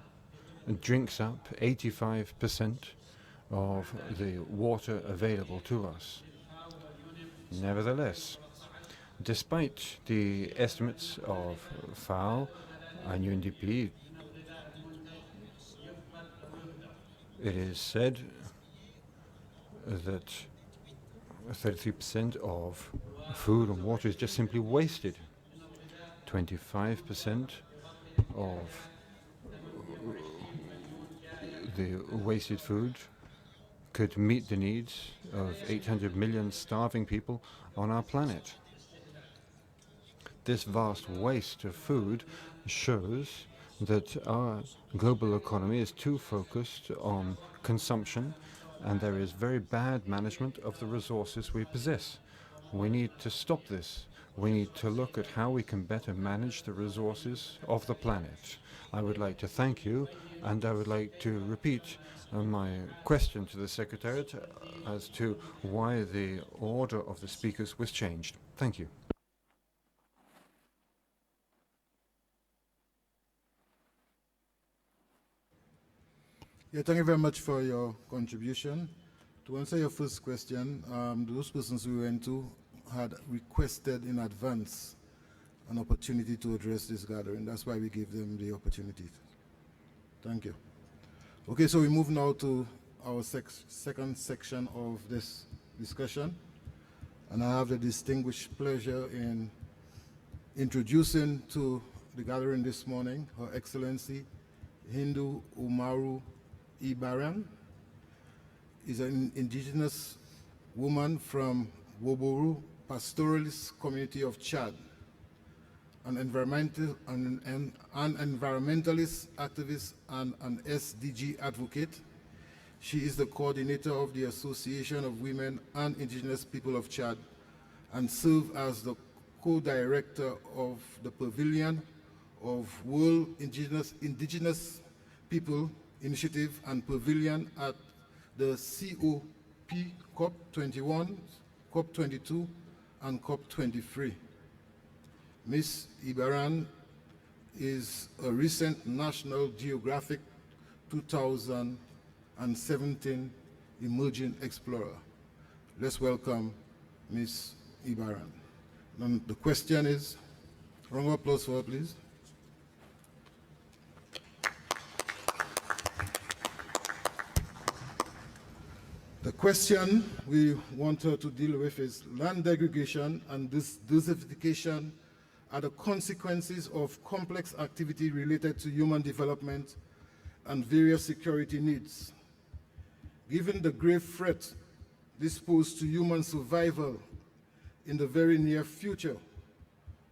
drinks up 85% of the water available to us. Nevertheless, despite the estimates of FAO and UNDP, it is said that 33% of food and water is just simply wasted. 25% of the wasted food could meet the needs of 800 million starving people on our planet. This vast waste of food shows that our global economy is too focused on consumption, and there is very bad management of the resources we possess. We need to stop this. We need to look at how we can better manage the resources of the planet. I would like to thank you, and I would like to repeat my question to the Secretariat as to why the order of the speakers was changed. Thank you. Yeah, thank you very much for your contribution. To answer your first question, those persons we went to had requested in advance an opportunity to address this gathering. That's why we gave them the opportunity. Thank you. Okay, so we move now to our second section of this discussion. And I have the distinguished pleasure in introducing to the gathering this morning Her Excellency Hindu Umaru Ibaran. Is an indigenous woman from Woboru pastoralist community of Chad, an environmentalist activist and an SDG advocate. She is the coordinator of the Association of Women and Indigenous People of Chad and serves as the co-director of the Pavilion of World Indigenous People Initiative and Pavilion at the COP COP21, COP22, and COP23. Ms. Ibaran is a recent National Geographic 2017 Emerging Explorer. Let's welcome Ms. Ibaran. And the question is, round of applause for her, please. The question we want her to deal with is land degradation and desertification are the consequences of complex activity related to human development and various security needs. Given the grave threat this poses to human survival in the very near future?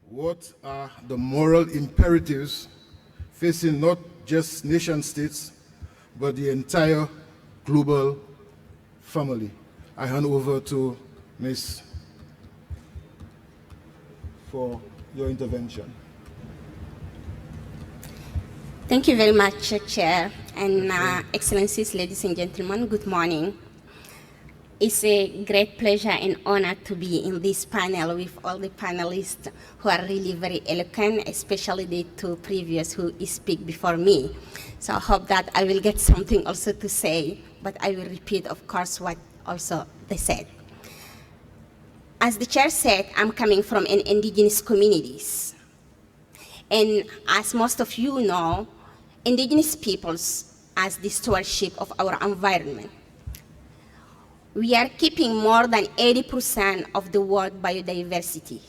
What are the moral imperatives facing not just nation states, but the entire global family? I hand over to Ms. for your intervention. Thank you very much, Chair, and Excellencies, ladies and gentlemen, good morning. It's a great pleasure and honor to be in this panel with all the panelists who are really very eloquent, especially the two previous who speak before me. So I hope that I will get something also to say, but I will repeat, of course, what also they said. As the Chair said, I'm coming from an indigenous communities. And as most of you know, indigenous peoples as the stewardship of our environment. We are keeping more than 80% of the world biodiversity.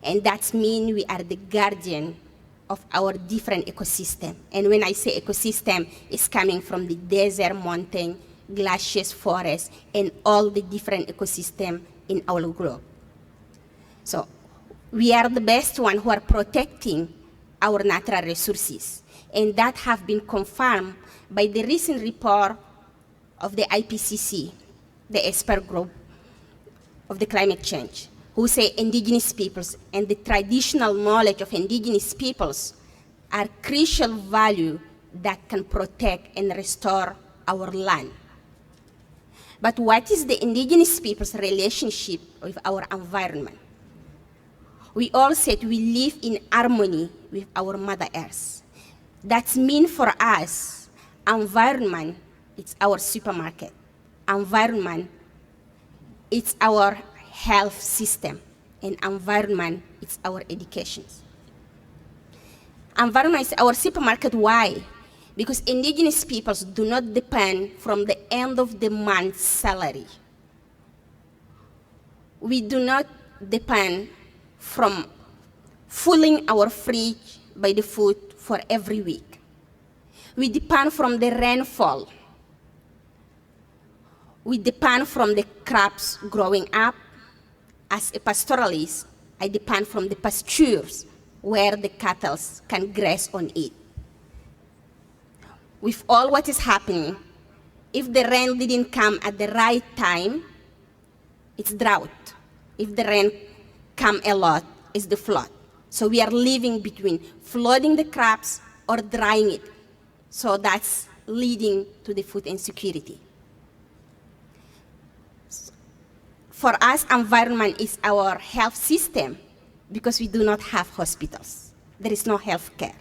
And that means we are the guardian of our different ecosystem. And when I say ecosystem, it's coming from the desert, mountain, glaciers, forests, and all the different ecosystems in our globe. So we are the best ones who are protecting our natural resources. And that have been confirmed by the recent report of the IPCC, the expert group of the climate change, who say indigenous peoples and the traditional knowledge of indigenous peoples are crucial value that can protect and restore our land. But what is the indigenous people's relationship with our environment? We all said we live in harmony with our Mother Earth. That means for us, environment, it's our supermarket. Environment, it's our health system. And environment, it's our education. Environment is our supermarket. Why? Because indigenous peoples do not depend from the end of the month salary. We do not depend from filling our fridge by the food for every week. We depend from the rainfall. We depend from the crops growing up. As a pastoralist, I depend from the pastures where the cattle can graze on it. With all what is happening, if the rain didn't come at the right time, it's drought. If the rain come a lot, it's the flood. So we are living between flooding the crops or drying it. So that's leading to the food insecurity. For us, environment is our health system because we do not have hospitals. There is no health care.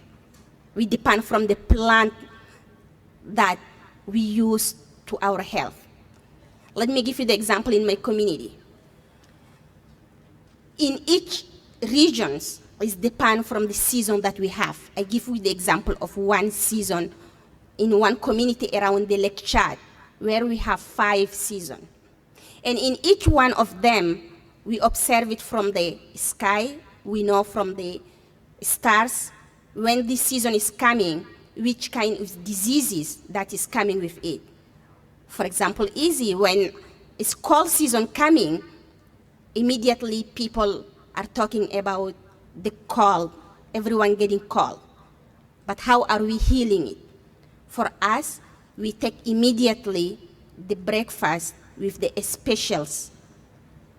We depend from the plant that we use to our health. Let me give you the example in my community. In each region, it depends from the season that we have. I give you the example of one season in one community around the Lake Chad, where we have 5 seasons. And in each one of them, we observe it from the sky. We know from the stars when this season is coming, which kind of diseases that is coming with it. For example, when it's cold season coming, immediately people are talking about the cold, everyone getting cold. But how are we healing it? For us, we take immediately the breakfast with the special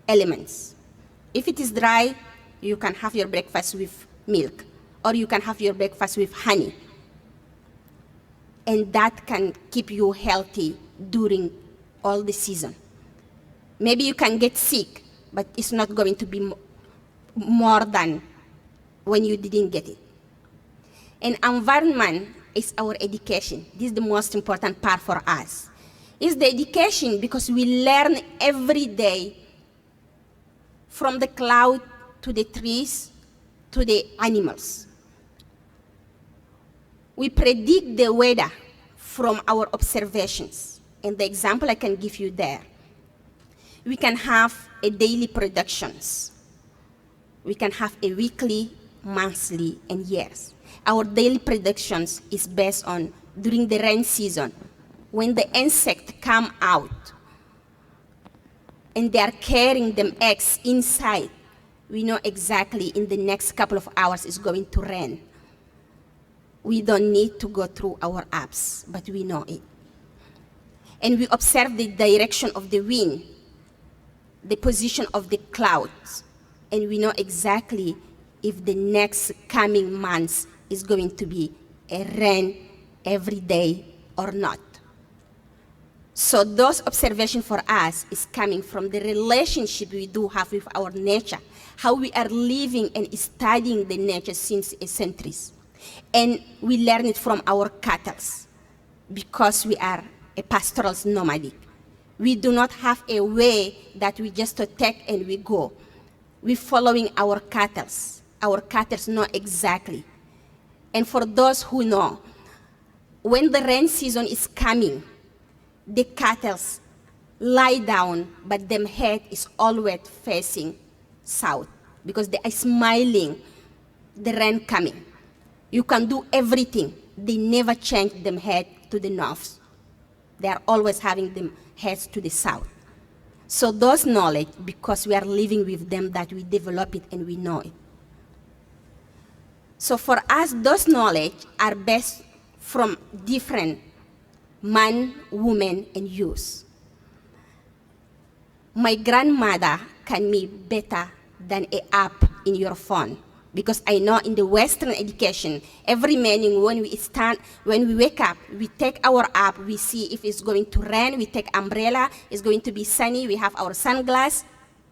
elements. If it is dry, you can have your breakfast with milk, or you can have your breakfast with honey. And that can keep you healthy during all the season. Maybe you can get sick, but it's not going to be more than when you didn't get it. And environment is our education. This is the most important part for us. It's the education because we learn every day from the cloud to the trees to the animals. We predict the weather from our observations. And the example I can give you there, we can have a daily productions. We can have a weekly, monthly, and years. Our daily productions is based on during the rain season, when the insects come out. and they are carrying them eggs inside, we know exactly in the next couple of hours it's going to rain. We don't need to go through our apps, but we know it. And we observe the direction of the wind, the position of the clouds, and we know exactly if the next coming months is going to be a rain every day or not. So those observations for us is coming from the relationship we do have with our nature, how we are living and studying the nature since centuries. And we learn it from our cattle, because we are a pastoral nomadic. We do not have a way that we just take and we go. We're following our cattle. Our cattle know exactly. And for those who know, when the rain season is coming, the cattle lie down, but their head is always facing south because they are smiling the rain coming. You can do everything. They never change their head to the north. They are always having them heads to the south. So those knowledge, because we are living with them, that we develop it and we know it. So for us, those knowledge are based from different man, woman, and youth. My grandmother can be better than an app in your phone, because I know in the Western education, every morning when we wake up, we take our app, we see if it's going to rain, we take umbrella, it's going to be sunny, we have our sunglasses,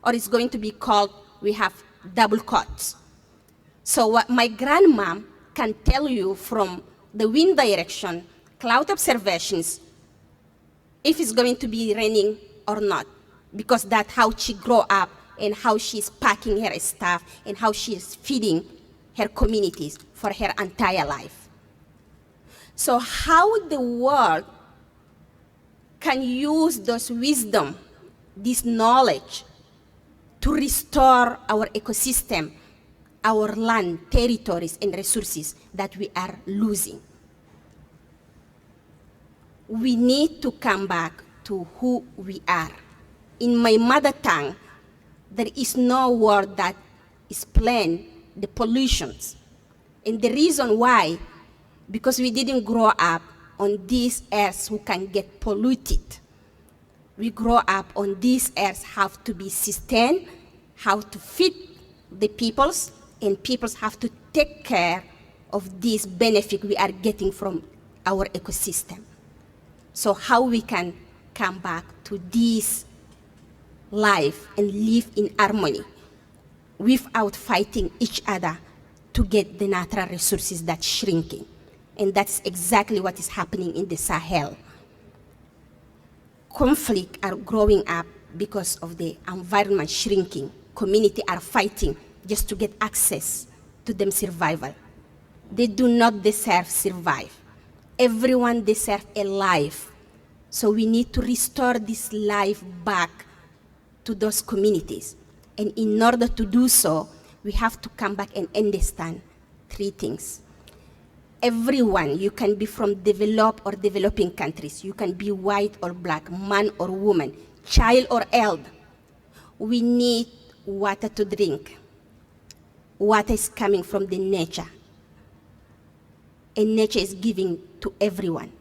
or it's going to be cold, we have double coats. So what my grandma can tell you from the wind direction, cloud observations, if it's going to be raining or not, because that's how she grew up and how she's packing her stuff and how she's feeding her communities for her entire life. So how the world can use those wisdom, this knowledge, to restore our ecosystem, our land, territories, and resources that we are losing. We need to come back to who we are. In my mother tongue, there is no word that explains the pollutions. And the reason why, because we didn't grow up on this earth who can get polluted. We grow up on this earth have to be sustained, how to feed the peoples, and peoples have to take care of this benefit we are getting from our ecosystem. So how we can come back to this life and live in harmony without fighting each other to get the natural resources that's shrinking. And that's exactly what is happening in the Sahel. Conflicts are growing up because of the environment shrinking. Communities are fighting just to get access to them survival. They do not deserve survive. Everyone deserves a life. So we need to restore this life back to those communities. And in order to do so, we have to come back and understand three things. Everyone, you can be from developed or developing countries. You can be white or black, man or woman, child or elder. We need water to drink. Water is coming from the nature. And nature is giving to everyone.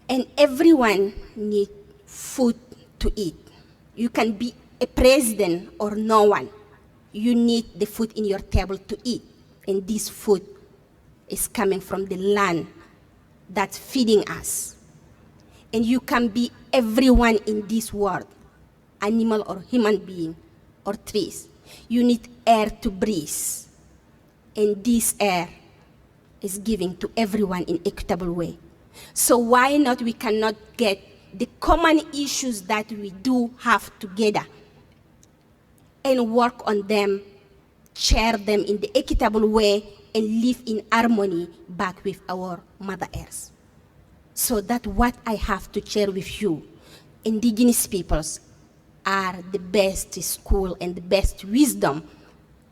And everyone needs food to eat. You can be a president or no one. You need the food in your table to eat. And this food is coming from the land that's feeding us. And you can be everyone in this world, animal or human being or trees. You need air to breathe. And this air is given to everyone in equitable way. So why not we cannot get the common issues that we do have together and work on them, share them in the equitable way, and live in harmony back with our Mother Earth. So that's what I have to share with you. Indigenous peoples are the best school and the best wisdom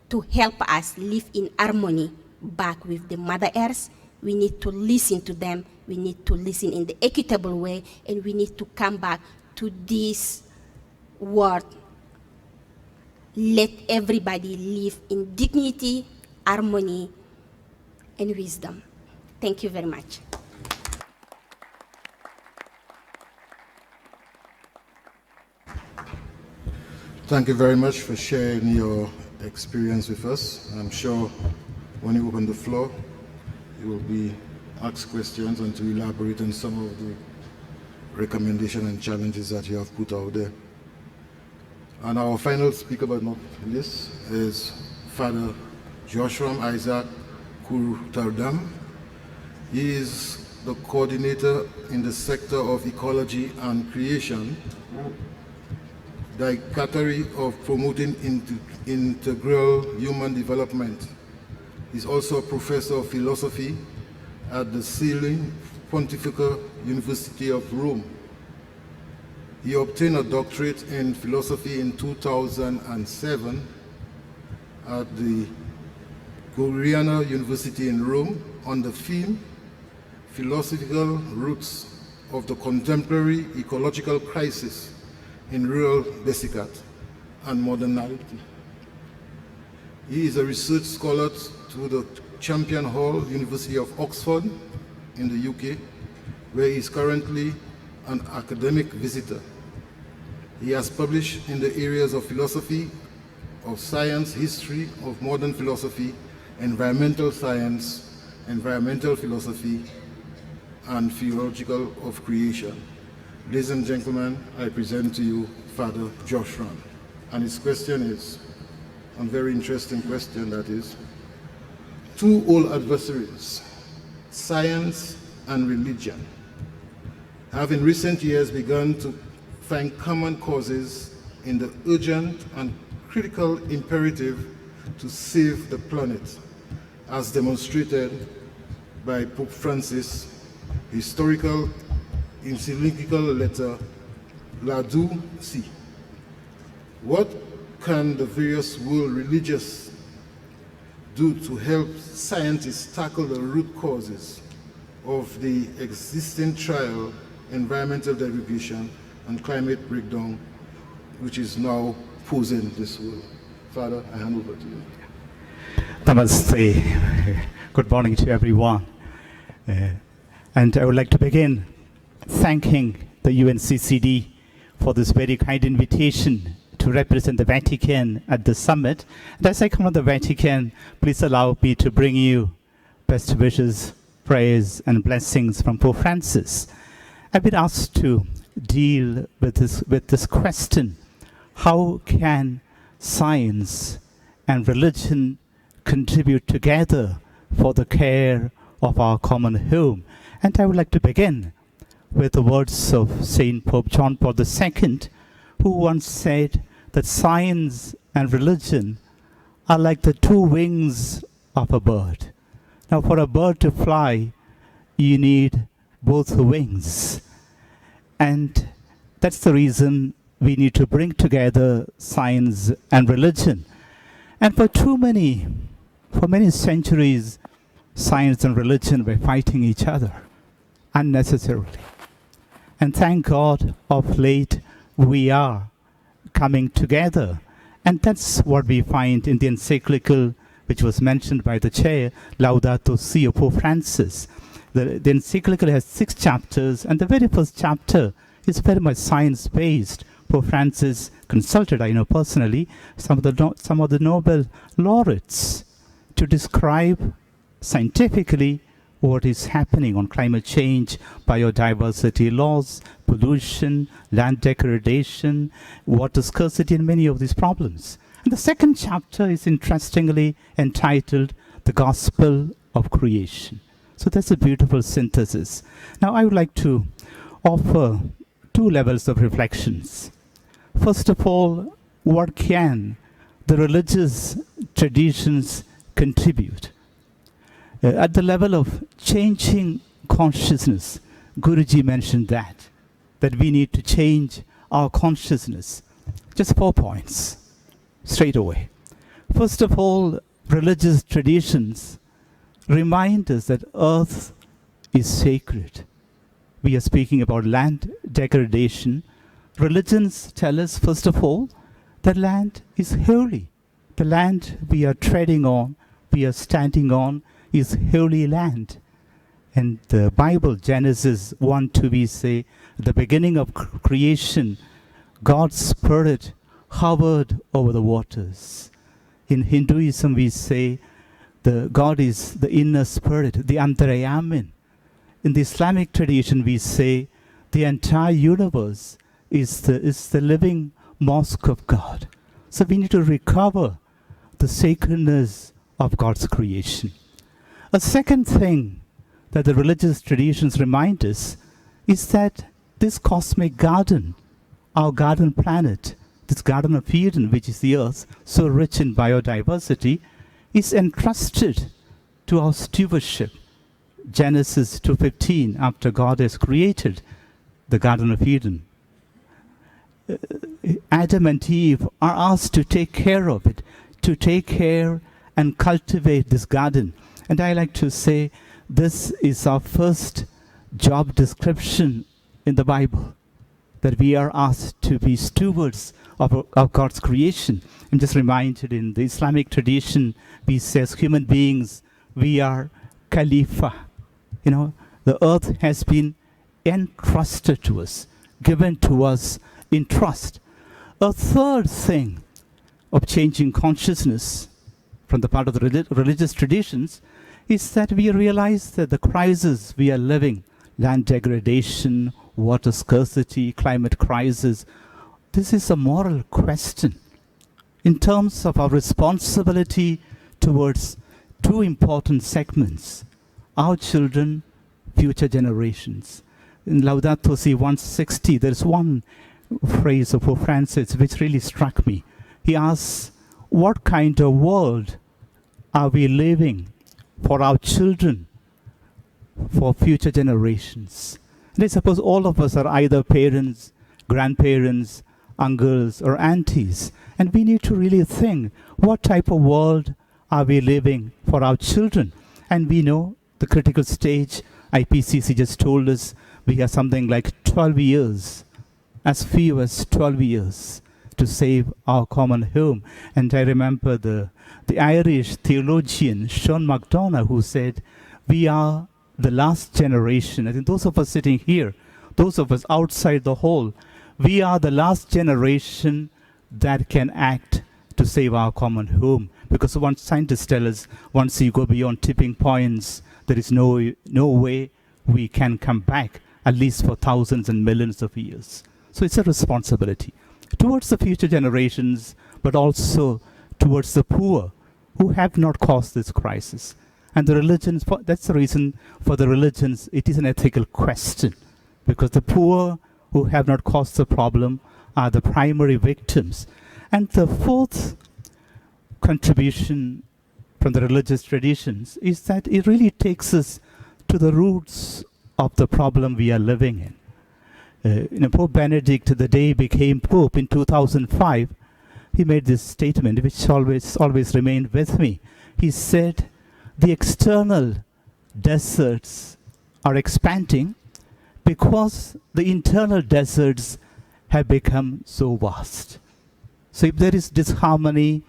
to help us live in harmony back with the Mother Earth. We need to listen to them. We need to listen in the equitable way, and we need to come back to this world. Let everybody live in dignity, harmony, and wisdom. Thank you very much. Thank you very much for sharing your experience with us. I'm sure when you open the floor, you will be asked questions and to elaborate on some of the recommendations and challenges that you have put out there. And our final speaker, but not least, is Father Joshua Isaac Kurutardam. He is the coordinator in the sector of ecology and creation, the category of promoting integral human development. He's also a professor of philosophy at the Sealing Pontifical University of Rome. He obtained a doctorate in philosophy in 2007 at the Gregoriana University in Rome on the theme Philosophical Roots of the Contemporary Ecological Crisis in Rural Besicat and Modernity. He is a research scholar to the Champion Hall, University of Oxford in the UK, where he is currently an academic visitor. He has published in the areas of philosophy, of science, history, of modern philosophy, environmental science, environmental philosophy, and theological of creation. Ladies and gentlemen, I present to you Father Joshua. And his question is, a very interesting question that is, two old adversaries, science and religion, have in recent years begun to find common causes in the urgent and critical imperative to save the planet, as demonstrated by Pope Francis' historical encyclical letter Laudato Si. What can the various world religions do to help scientists tackle the root causes of the existing trial, environmental degradation, and climate breakdown, which is now posing this world? Father, I hand over to you. Namaste. Good morning to everyone. And I would like to begin thanking the UNCCD for this very kind invitation to represent the Vatican at the summit. And as I come to the Vatican, please allow me to bring you best wishes, prayers, and blessings from Pope Francis. I've been asked to deal with this question: how can science and religion contribute together for the care of our common home? And I would like to begin with the words of Saint Pope John Paul II, who once said that science and religion are like the two wings of a bird. Now, for a bird to fly, you need both wings. And that's the reason we need to bring together science and religion. And for many centuries, science and religion were fighting each other unnecessarily. And thank God, of late, we are coming together. And that's what we find in the encyclical, which was mentioned by the chair, Laudato Si of Pope Francis. The encyclical has 6 chapters, and the very first chapter is very much science-based. Pope Francis consulted, I know personally, some of the Nobel laureates to describe scientifically what is happening on climate change, biodiversity loss, pollution, land degradation, water scarcity, and many of these problems. And the second chapter is interestingly entitled The Gospel of Creation. So that's a beautiful synthesis. Now I would like to offer 2 levels of reflections. First of all, what can the religious traditions contribute? At the level of changing consciousness, Guruji mentioned that we need to change our consciousness. Just 4 points, straight away. First of all, religious traditions remind us that earth is sacred. We are speaking about land degradation. religions tell us, first of all, the land is holy. The land we are treading on, we are standing on, is holy land. And the Bible, Genesis 1:2, we say, at the beginning of creation, God's Spirit hovered over the waters. In Hinduism, we say the God is the inner spirit, the Antarayamin. In the Islamic tradition, we say the entire universe is the living mosque of God. So we need to recover the sacredness of God's creation. A second thing that the religious traditions remind us is that this cosmic garden, our garden planet, this Garden of Eden, which is the earth, so rich in biodiversity, is entrusted to our stewardship. Genesis 2:15, after God has created the Garden of Eden, Adam and Eve are asked to take care of it, to take care and cultivate this garden. And I like to say this is our first job description in the Bible, that we are asked to be stewards of God's creation. I'm just reminded in the Islamic tradition, we say as human beings, we are Khalifa. You know, the earth has been entrusted to us, given to us in trust. A third thing of changing consciousness from the part of the religious traditions is that we realize that the crisis we are living, land degradation, water scarcity, climate crisis, this is a moral question in terms of our responsibility towards two important segments, our children, future generations. In Laudato Si 160, there's one phrase of Pope Francis which really struck me. He asks, what kind of world are we living for our children, for future generations? And I suppose all of us are either parents, grandparents, uncles, or aunties. And we need to really think, what type of world are we living for our children? And we know the critical stage, IPCC just told us, we have something like 12 years, as few as 12 years to save our common home. And I remember the Irish theologian Sean MacDonagh, who said, we are the last generation. I think those of us sitting here, those of us outside the hall, we are the last generation that can act to save our common home. Because once scientists tell us, once you go beyond tipping points, there is no way we can come back, at least for thousands and millions of years. So it's a responsibility towards the future generations, but also towards the poor who have not caused this crisis. And the religions, that's the reason for the religions, it is an ethical question, because the poor who have not caused the problem are the primary victims. And the fourth contribution from the religious traditions is that it really takes us to the roots of the problem we are living in. Pope Benedict, the day he became Pope in 2005, he made this statement which always remained with me. He said, the external deserts are expanding because the internal deserts have become so vast. So if there is disharmony,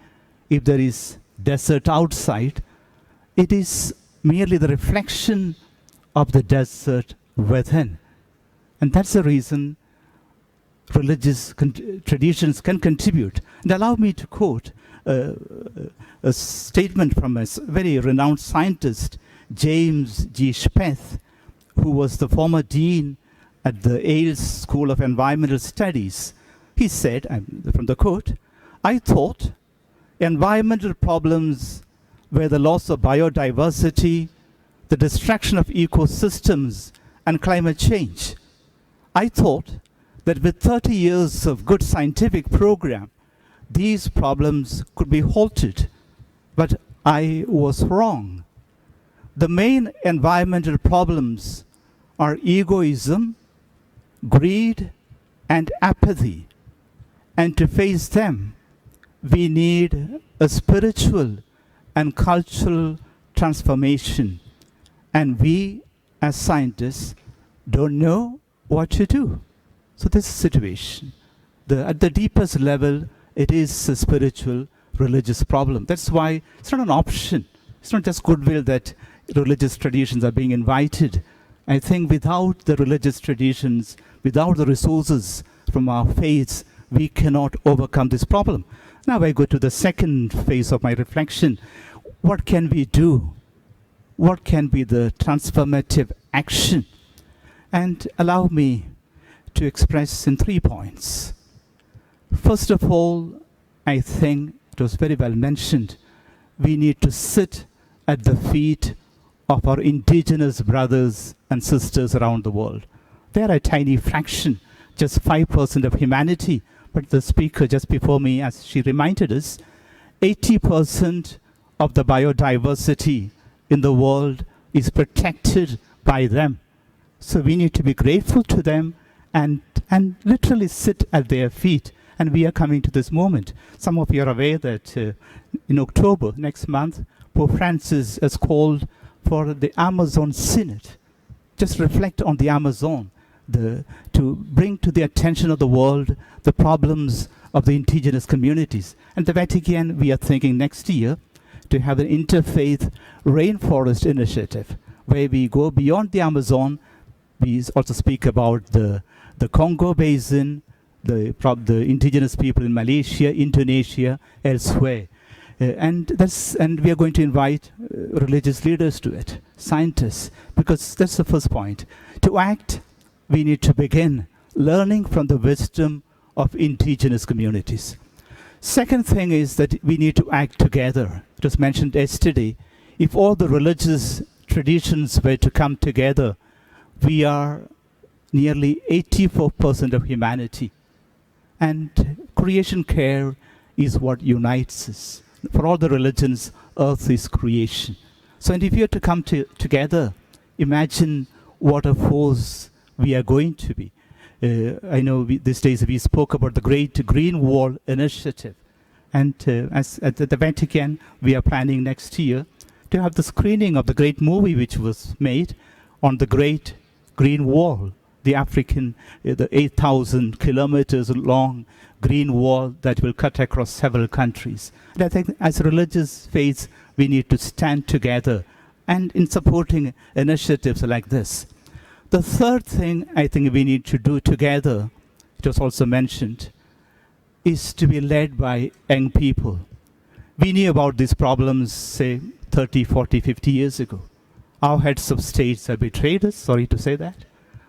if there is desert outside, it is merely the reflection of the desert within. And that's the reason religious traditions can contribute. And allow me to quote a statement from a very renowned scientist, James G. Speth, who was the former dean at the Yale School of Environmental Studies. He said, from the quote, I thought environmental problems were the loss of biodiversity, the destruction of ecosystems, and climate change. I thought that with 30 years of good scientific program, these problems could be halted, but I was wrong. The main environmental problems are egoism, greed, and apathy. And to face them, we need a spiritual and cultural transformation. And we, as scientists, don't know what to do. So this is the situation. at the deepest level, it is a spiritual, religious problem. That's why it's not an option. It's not just goodwill that religious traditions are being invited. I think without the religious traditions, without the resources from our faiths, we cannot overcome this problem. Now I go to the second phase of my reflection. What can we do? What can be the transformative action? And allow me to express in 3 points. First of all, I think it was very well mentioned, we need to sit at the feet of our indigenous brothers and sisters around the world. They are a tiny fraction, just 5% of humanity. But the speaker just before me, as she reminded us, 80% of the biodiversity in the world is protected by them. So we need to be grateful to them and literally sit at their feet. And we are coming to this moment. Some of you are aware that in October, next month, Pope Francis has called for the Amazon Synod. Just reflect on the Amazon, to bring to the attention of the world the problems of the indigenous communities. And the Vatican, we are thinking next year to have an interfaith rainforest initiative where we go beyond the Amazon. We also speak about the Congo Basin, the indigenous people in Malaysia, Indonesia, elsewhere. And we are going to invite religious leaders to it, scientists, because that's the first point. To act, we need to begin learning from the wisdom of indigenous communities. Second thing is that we need to act together. It was mentioned yesterday, if all the religious traditions were to come together, we are nearly 84% of humanity. And creation care is what unites us. For all the religions, earth is creation. So and if you are to come together, imagine what a force we are going to be. I know these days we spoke about the Great Green Wall Initiative. And as at the Vatican, we are planning next year to have the screening of the great movie which was made on the Great Green Wall, the African, the 8,000 kilometers long green wall that will cut across several countries. And I think as religious faiths, we need to stand together and in supporting initiatives like this. The third thing I think we need to do together, it was also mentioned, is to be led by young people. We knew about these problems, say, 30, 40, 50 years ago. Our heads of states have betrayed us, sorry to say that.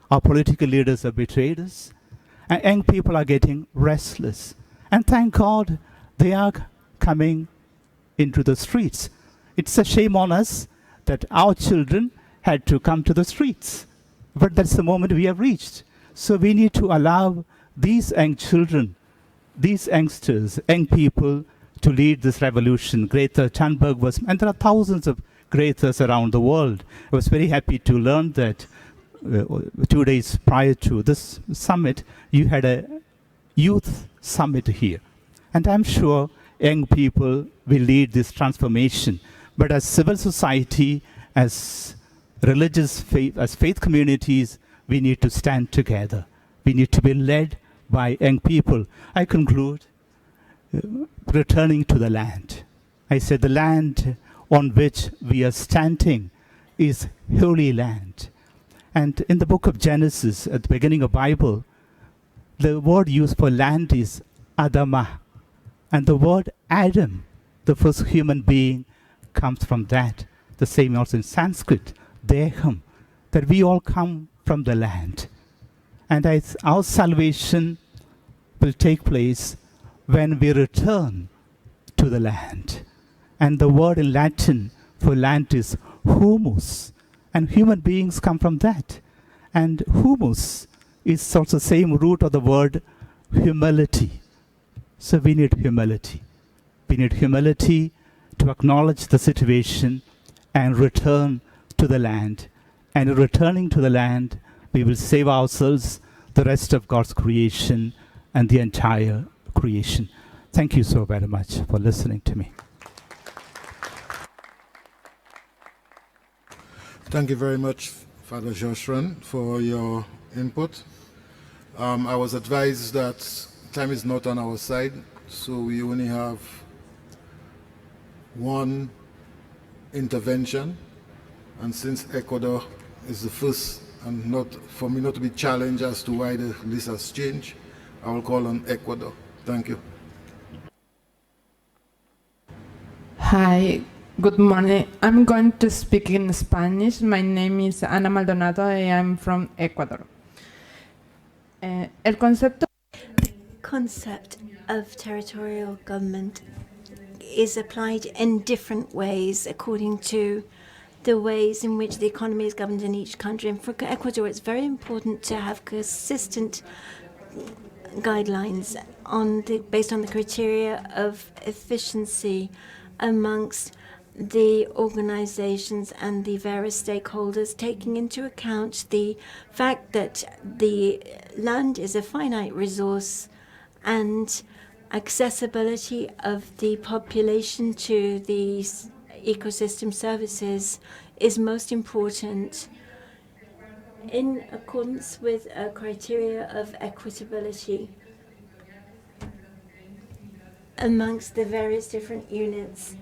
Our political leaders have betrayed us. And young people are getting restless. And thank God they are coming into the streets. It's a shame on us that our children had to come to the streets. But that's the moment we have reached. So we need to allow these young children, these youngsters, young people to lead this revolution. Greta Thunberg was, and there are thousands of Gretas around the world. I was very happy to learn that 2 days prior to this summit, you had a youth summit here. And I'm sure young people will lead this transformation. But as civil society, as religious faith, as faith communities, we need to stand together. We need to be led by young people. I conclude, returning to the land. I said the land on which we are standing is holy land. And in the book of Genesis, at the beginning of the Bible, the word used for land is Adamah. And the word Adam, the first human being, comes from that. The same also in Sanskrit, Deham, that we all come from the land. And our salvation will take place when we return to the land. And the word in Latin for land is humus. And human beings come from that. And humus is also the same root of the word humility. So we need humility. We need humility to acknowledge the situation and return to the land. And in returning to the land, we will save ourselves, the rest of God's creation, and the entire creation. Thank you so very much for listening to me. Thank you very much, Father Joshran, for your input. I was advised that time is not on our side, so we only have one intervention. And since Ecuador is the first, and not for me not to be challenged as to why the list has changed, I will call on Ecuador. Thank you. Hi, good morning. I'm going to speak in Spanish. My name is Ana Maldonado. I am from Ecuador. El concepto of territorial government is applied in different ways according to the ways in which the economy is governed in each country. And for Ecuador, it's very important to have consistent guidelines based on the criteria of efficiency amongst the organizations and the various stakeholders, taking into account the fact that the land is a finite resource and accessibility of the population to these ecosystem services is most important. In accordance with a criteria of equitability amongst the various different units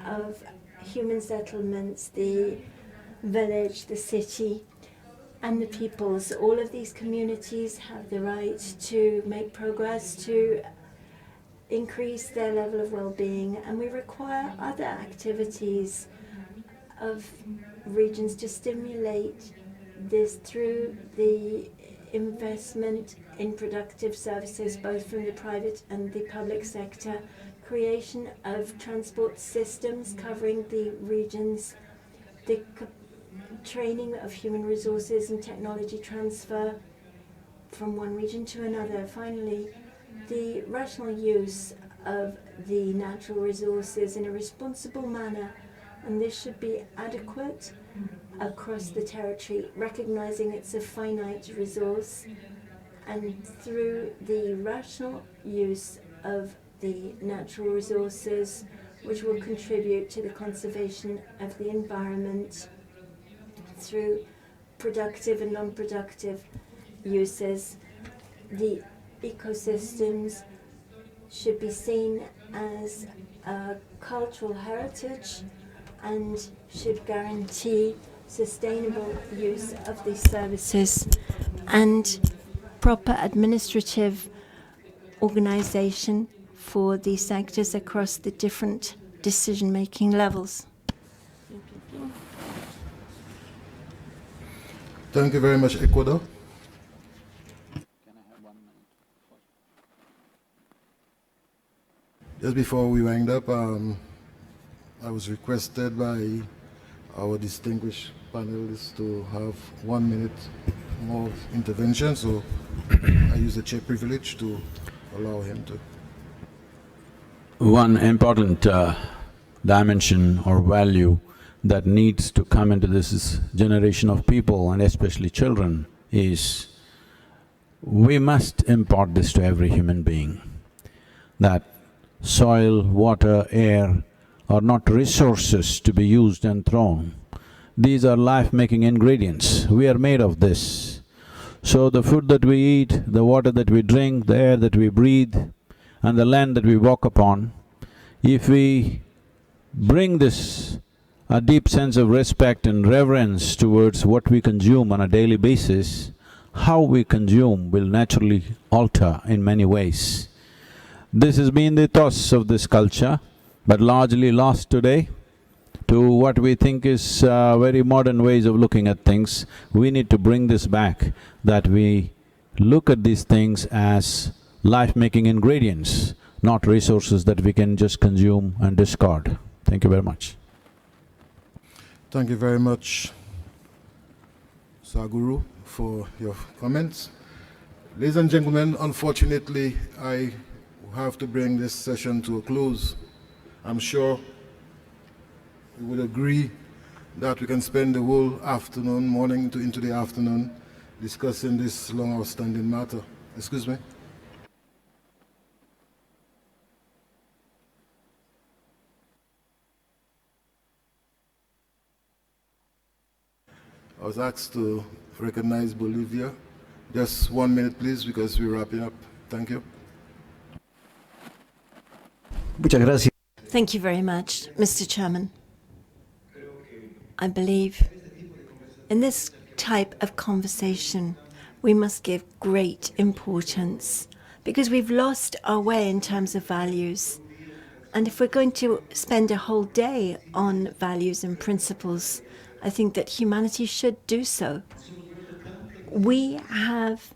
of human settlements, the village, the city, and the peoples. All of these communities have the right to make progress, to increase their level of well-being, and we require other activities of regions to stimulate this through the investment in productive services, both from the private and the public sector, creation of transport systems covering the regions, the training of human resources and technology transfer from one region to another. Finally, the rational use of the natural resources in a responsible manner, and this should be adequate across the territory, recognizing it's a finite resource, and through the rational use of the natural resources, which will contribute to the conservation of the environment through productive and non-productive uses. The ecosystems should be seen as a cultural heritage and should guarantee sustainable use of these services and proper administrative organization for these sectors across the different decision-making levels. Thank you very much, Ecuador. Just before we wind up, I was requested by our distinguished panelists to have 1 minute more intervention, so I use the chair privilege to allow him to. One important dimension or value that needs to come into this generation of people, and especially children, is we must impart this to every human being, that soil, water, air are not resources to be used and thrown. These are life-making ingredients. We are made of this. So the food that we eat, the water that we drink, the air that we breathe, and the land that we walk upon, if we bring this a deep sense of respect and reverence towards what we consume on a daily basis, how we consume will naturally alter in many ways. This has been the ethos of this culture, but largely lost today to what we think is very modern ways of looking at things. We need to bring this back, that we look at these things as life-making ingredients, not resources that we can just consume and discard. Thank you very much. Thank you very much, Saguru, for your comments. Ladies and gentlemen, unfortunately, I have to bring this session to a close. I'm sure you would agree that we can spend the whole afternoon, morning into the afternoon, discussing this long outstanding matter. Excuse me. I was asked to recognize Bolivia. Just 1 minute, please, because we're wrapping up. Thank you. Muchas gracias. Thank you very much, Mr. Chairman. I believe in this type of conversation, we must give great importance because we've lost our way in terms of values. And if we're going to spend a whole day on values and principles, I think that humanity should do so. We have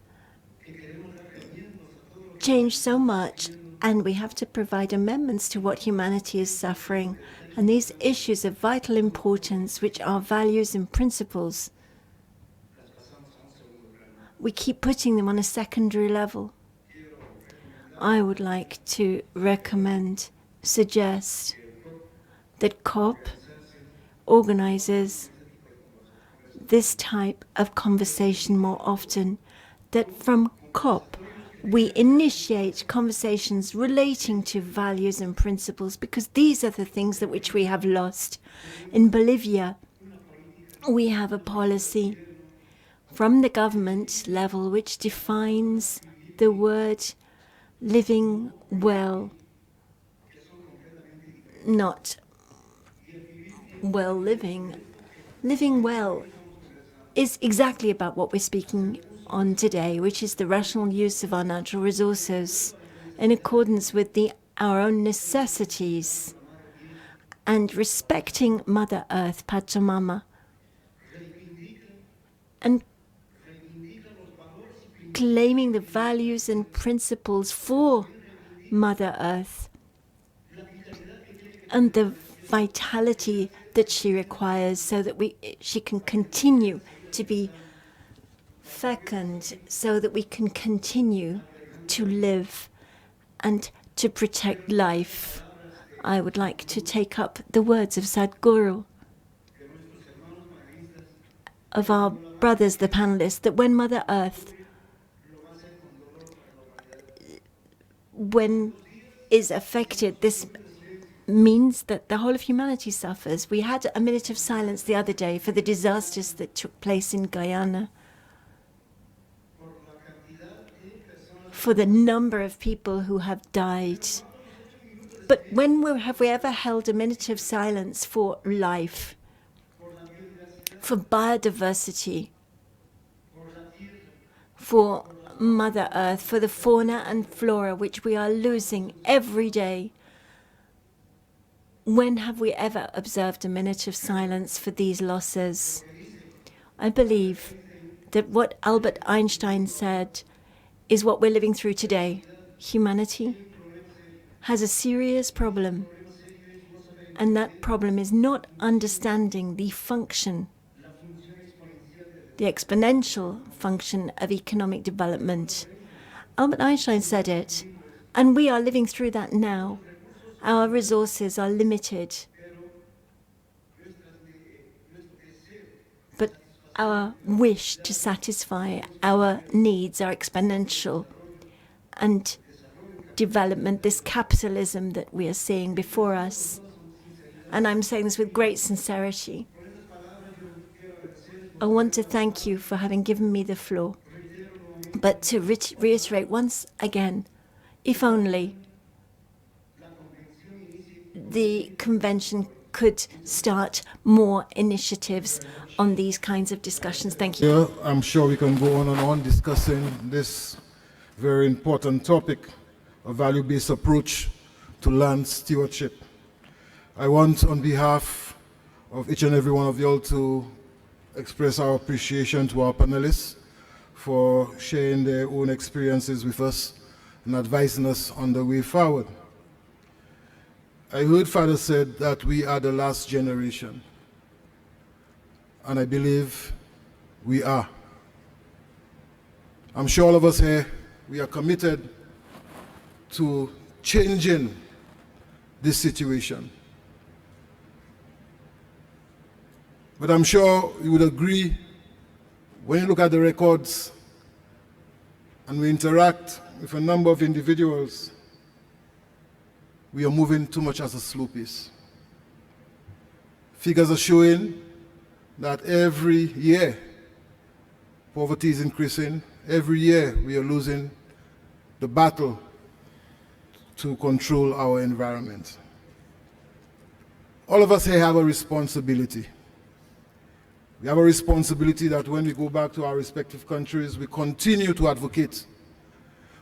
changed so much, and we have to provide amendments to what humanity is suffering. And these issues of vital importance, which are values and principles, we keep putting them on a secondary level. I would like to suggest that COP organizes this type of conversation more often, that from COP we initiate conversations relating to values and principles, because these are the things that which we have lost. In Bolivia, we have a policy from the government level which defines the word living well, not well living. Living well is exactly about what we're speaking on today, which is the rational use of our natural resources in accordance with our own necessities and respecting Mother Earth, Pachamama, and claiming the values and principles for Mother Earth and the vitality that she requires so that she can continue to be fecund, so that we can continue to live and to protect life. I would like to take up the words of Sadhguru, of our brothers, the panelists, that when Mother Earth is affected, this means that the whole of humanity suffers. We had a minute of silence the other day for the disasters that took place in Guyana, for the number of people who have died. But when have we ever held a minute of silence for life, for biodiversity, for Mother Earth, for the fauna and flora which we are losing every day? When have we ever observed a minute of silence for these losses? I believe that what Albert Einstein said is what we're living through today. Humanity has a serious problem, and that problem is not understanding the function, the exponential function of economic development. Albert Einstein said it, and we are living through that now. Our resources are limited, but our wish to satisfy our needs are exponential. And development, this capitalism that we are seeing before us, and I'm saying this with great sincerity, I want to thank you for having given me the floor, but to reiterate once again, if only the convention could start more initiatives on these kinds of discussions. Thank you. Yeah, I'm sure we can go on and on discussing this very important topic, a value-based approach to land stewardship. I want, on behalf of each and every one of you all, to express our appreciation to our panelists for sharing their own experiences with us and advising us on the way forward. I heard Father said that we are the last generation, and I believe we are. I'm sure all of us here, we are committed to changing this situation. But I'm sure you would agree, when you look at the records and we interact with a number of individuals, we are moving too much as a slow pace. Figures are showing that every year poverty is increasing. Every year we are losing the battle to control our environment. All of us here have a responsibility. We have a responsibility that when we go back to our respective countries, we continue to advocate.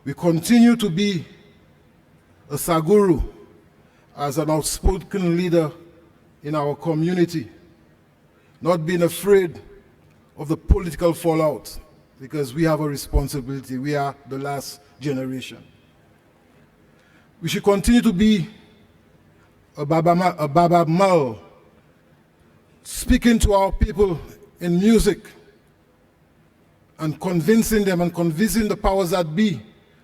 We continue to be a Saguru as an outspoken leader in our community, not being afraid of the political fallout, because we have a responsibility. We are the last generation. We should continue to be a Baba Mal, speaking to our people in music and convincing them and convincing the powers that be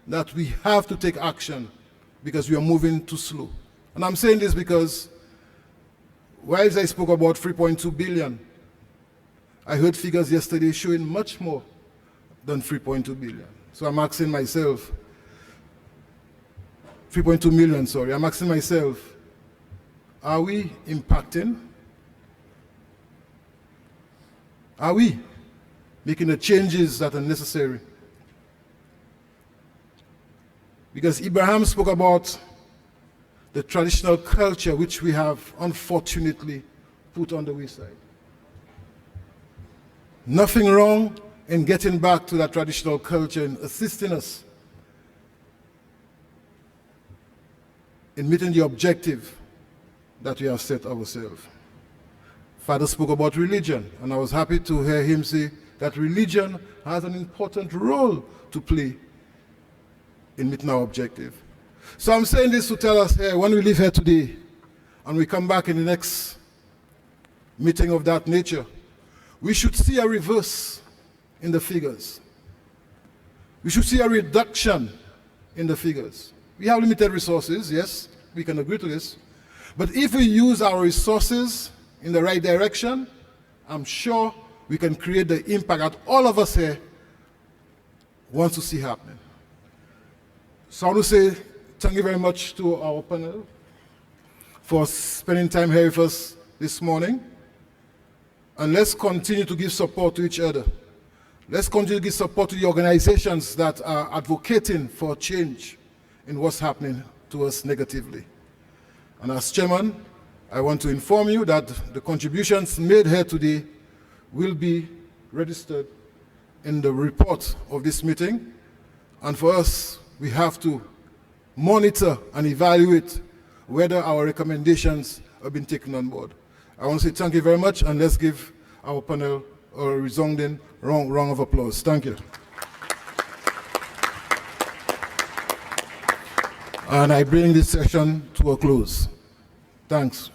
that we have to take action because we are moving too slow. And I'm saying this because whilst I spoke about 3.2 billion, I heard figures yesterday showing much more than 3.2 billion. So I'm asking myself, 3.2 million, sorry. I'm asking myself, are we impacting? Are we making the changes that are necessary? Because Abraham spoke about the traditional culture which we have unfortunately put on the wayside. Nothing wrong in getting back to that traditional culture and assisting us in meeting the objective that we have set ourselves. Father spoke about religion, and I was happy to hear him say that religion has an important role to play in meeting our objective. So I'm saying this to tell us here, when we leave here today and we come back in the next meeting of that nature, we should see a reverse in the figures. We should see a reduction in the figures. We have limited resources, yes, we can agree to this. But if we use our resources in the right direction, I'm sure we can create the impact that all of us here want to see happening. So I want to say thank you very much to our panel for spending time here with us this morning. And let's continue to give support to each other. Let's continue to give support to the organizations that are advocating for change in what's happening to us negatively. And as chairman, I want to inform you that the contributions made here today will be registered in the report of this meeting. And for us, we have to monitor and evaluate whether our recommendations have been taken on board. I want to say thank you very much, and let's give our panel a resounding round of applause. Thank you. And I bring this session to a close. Thanks.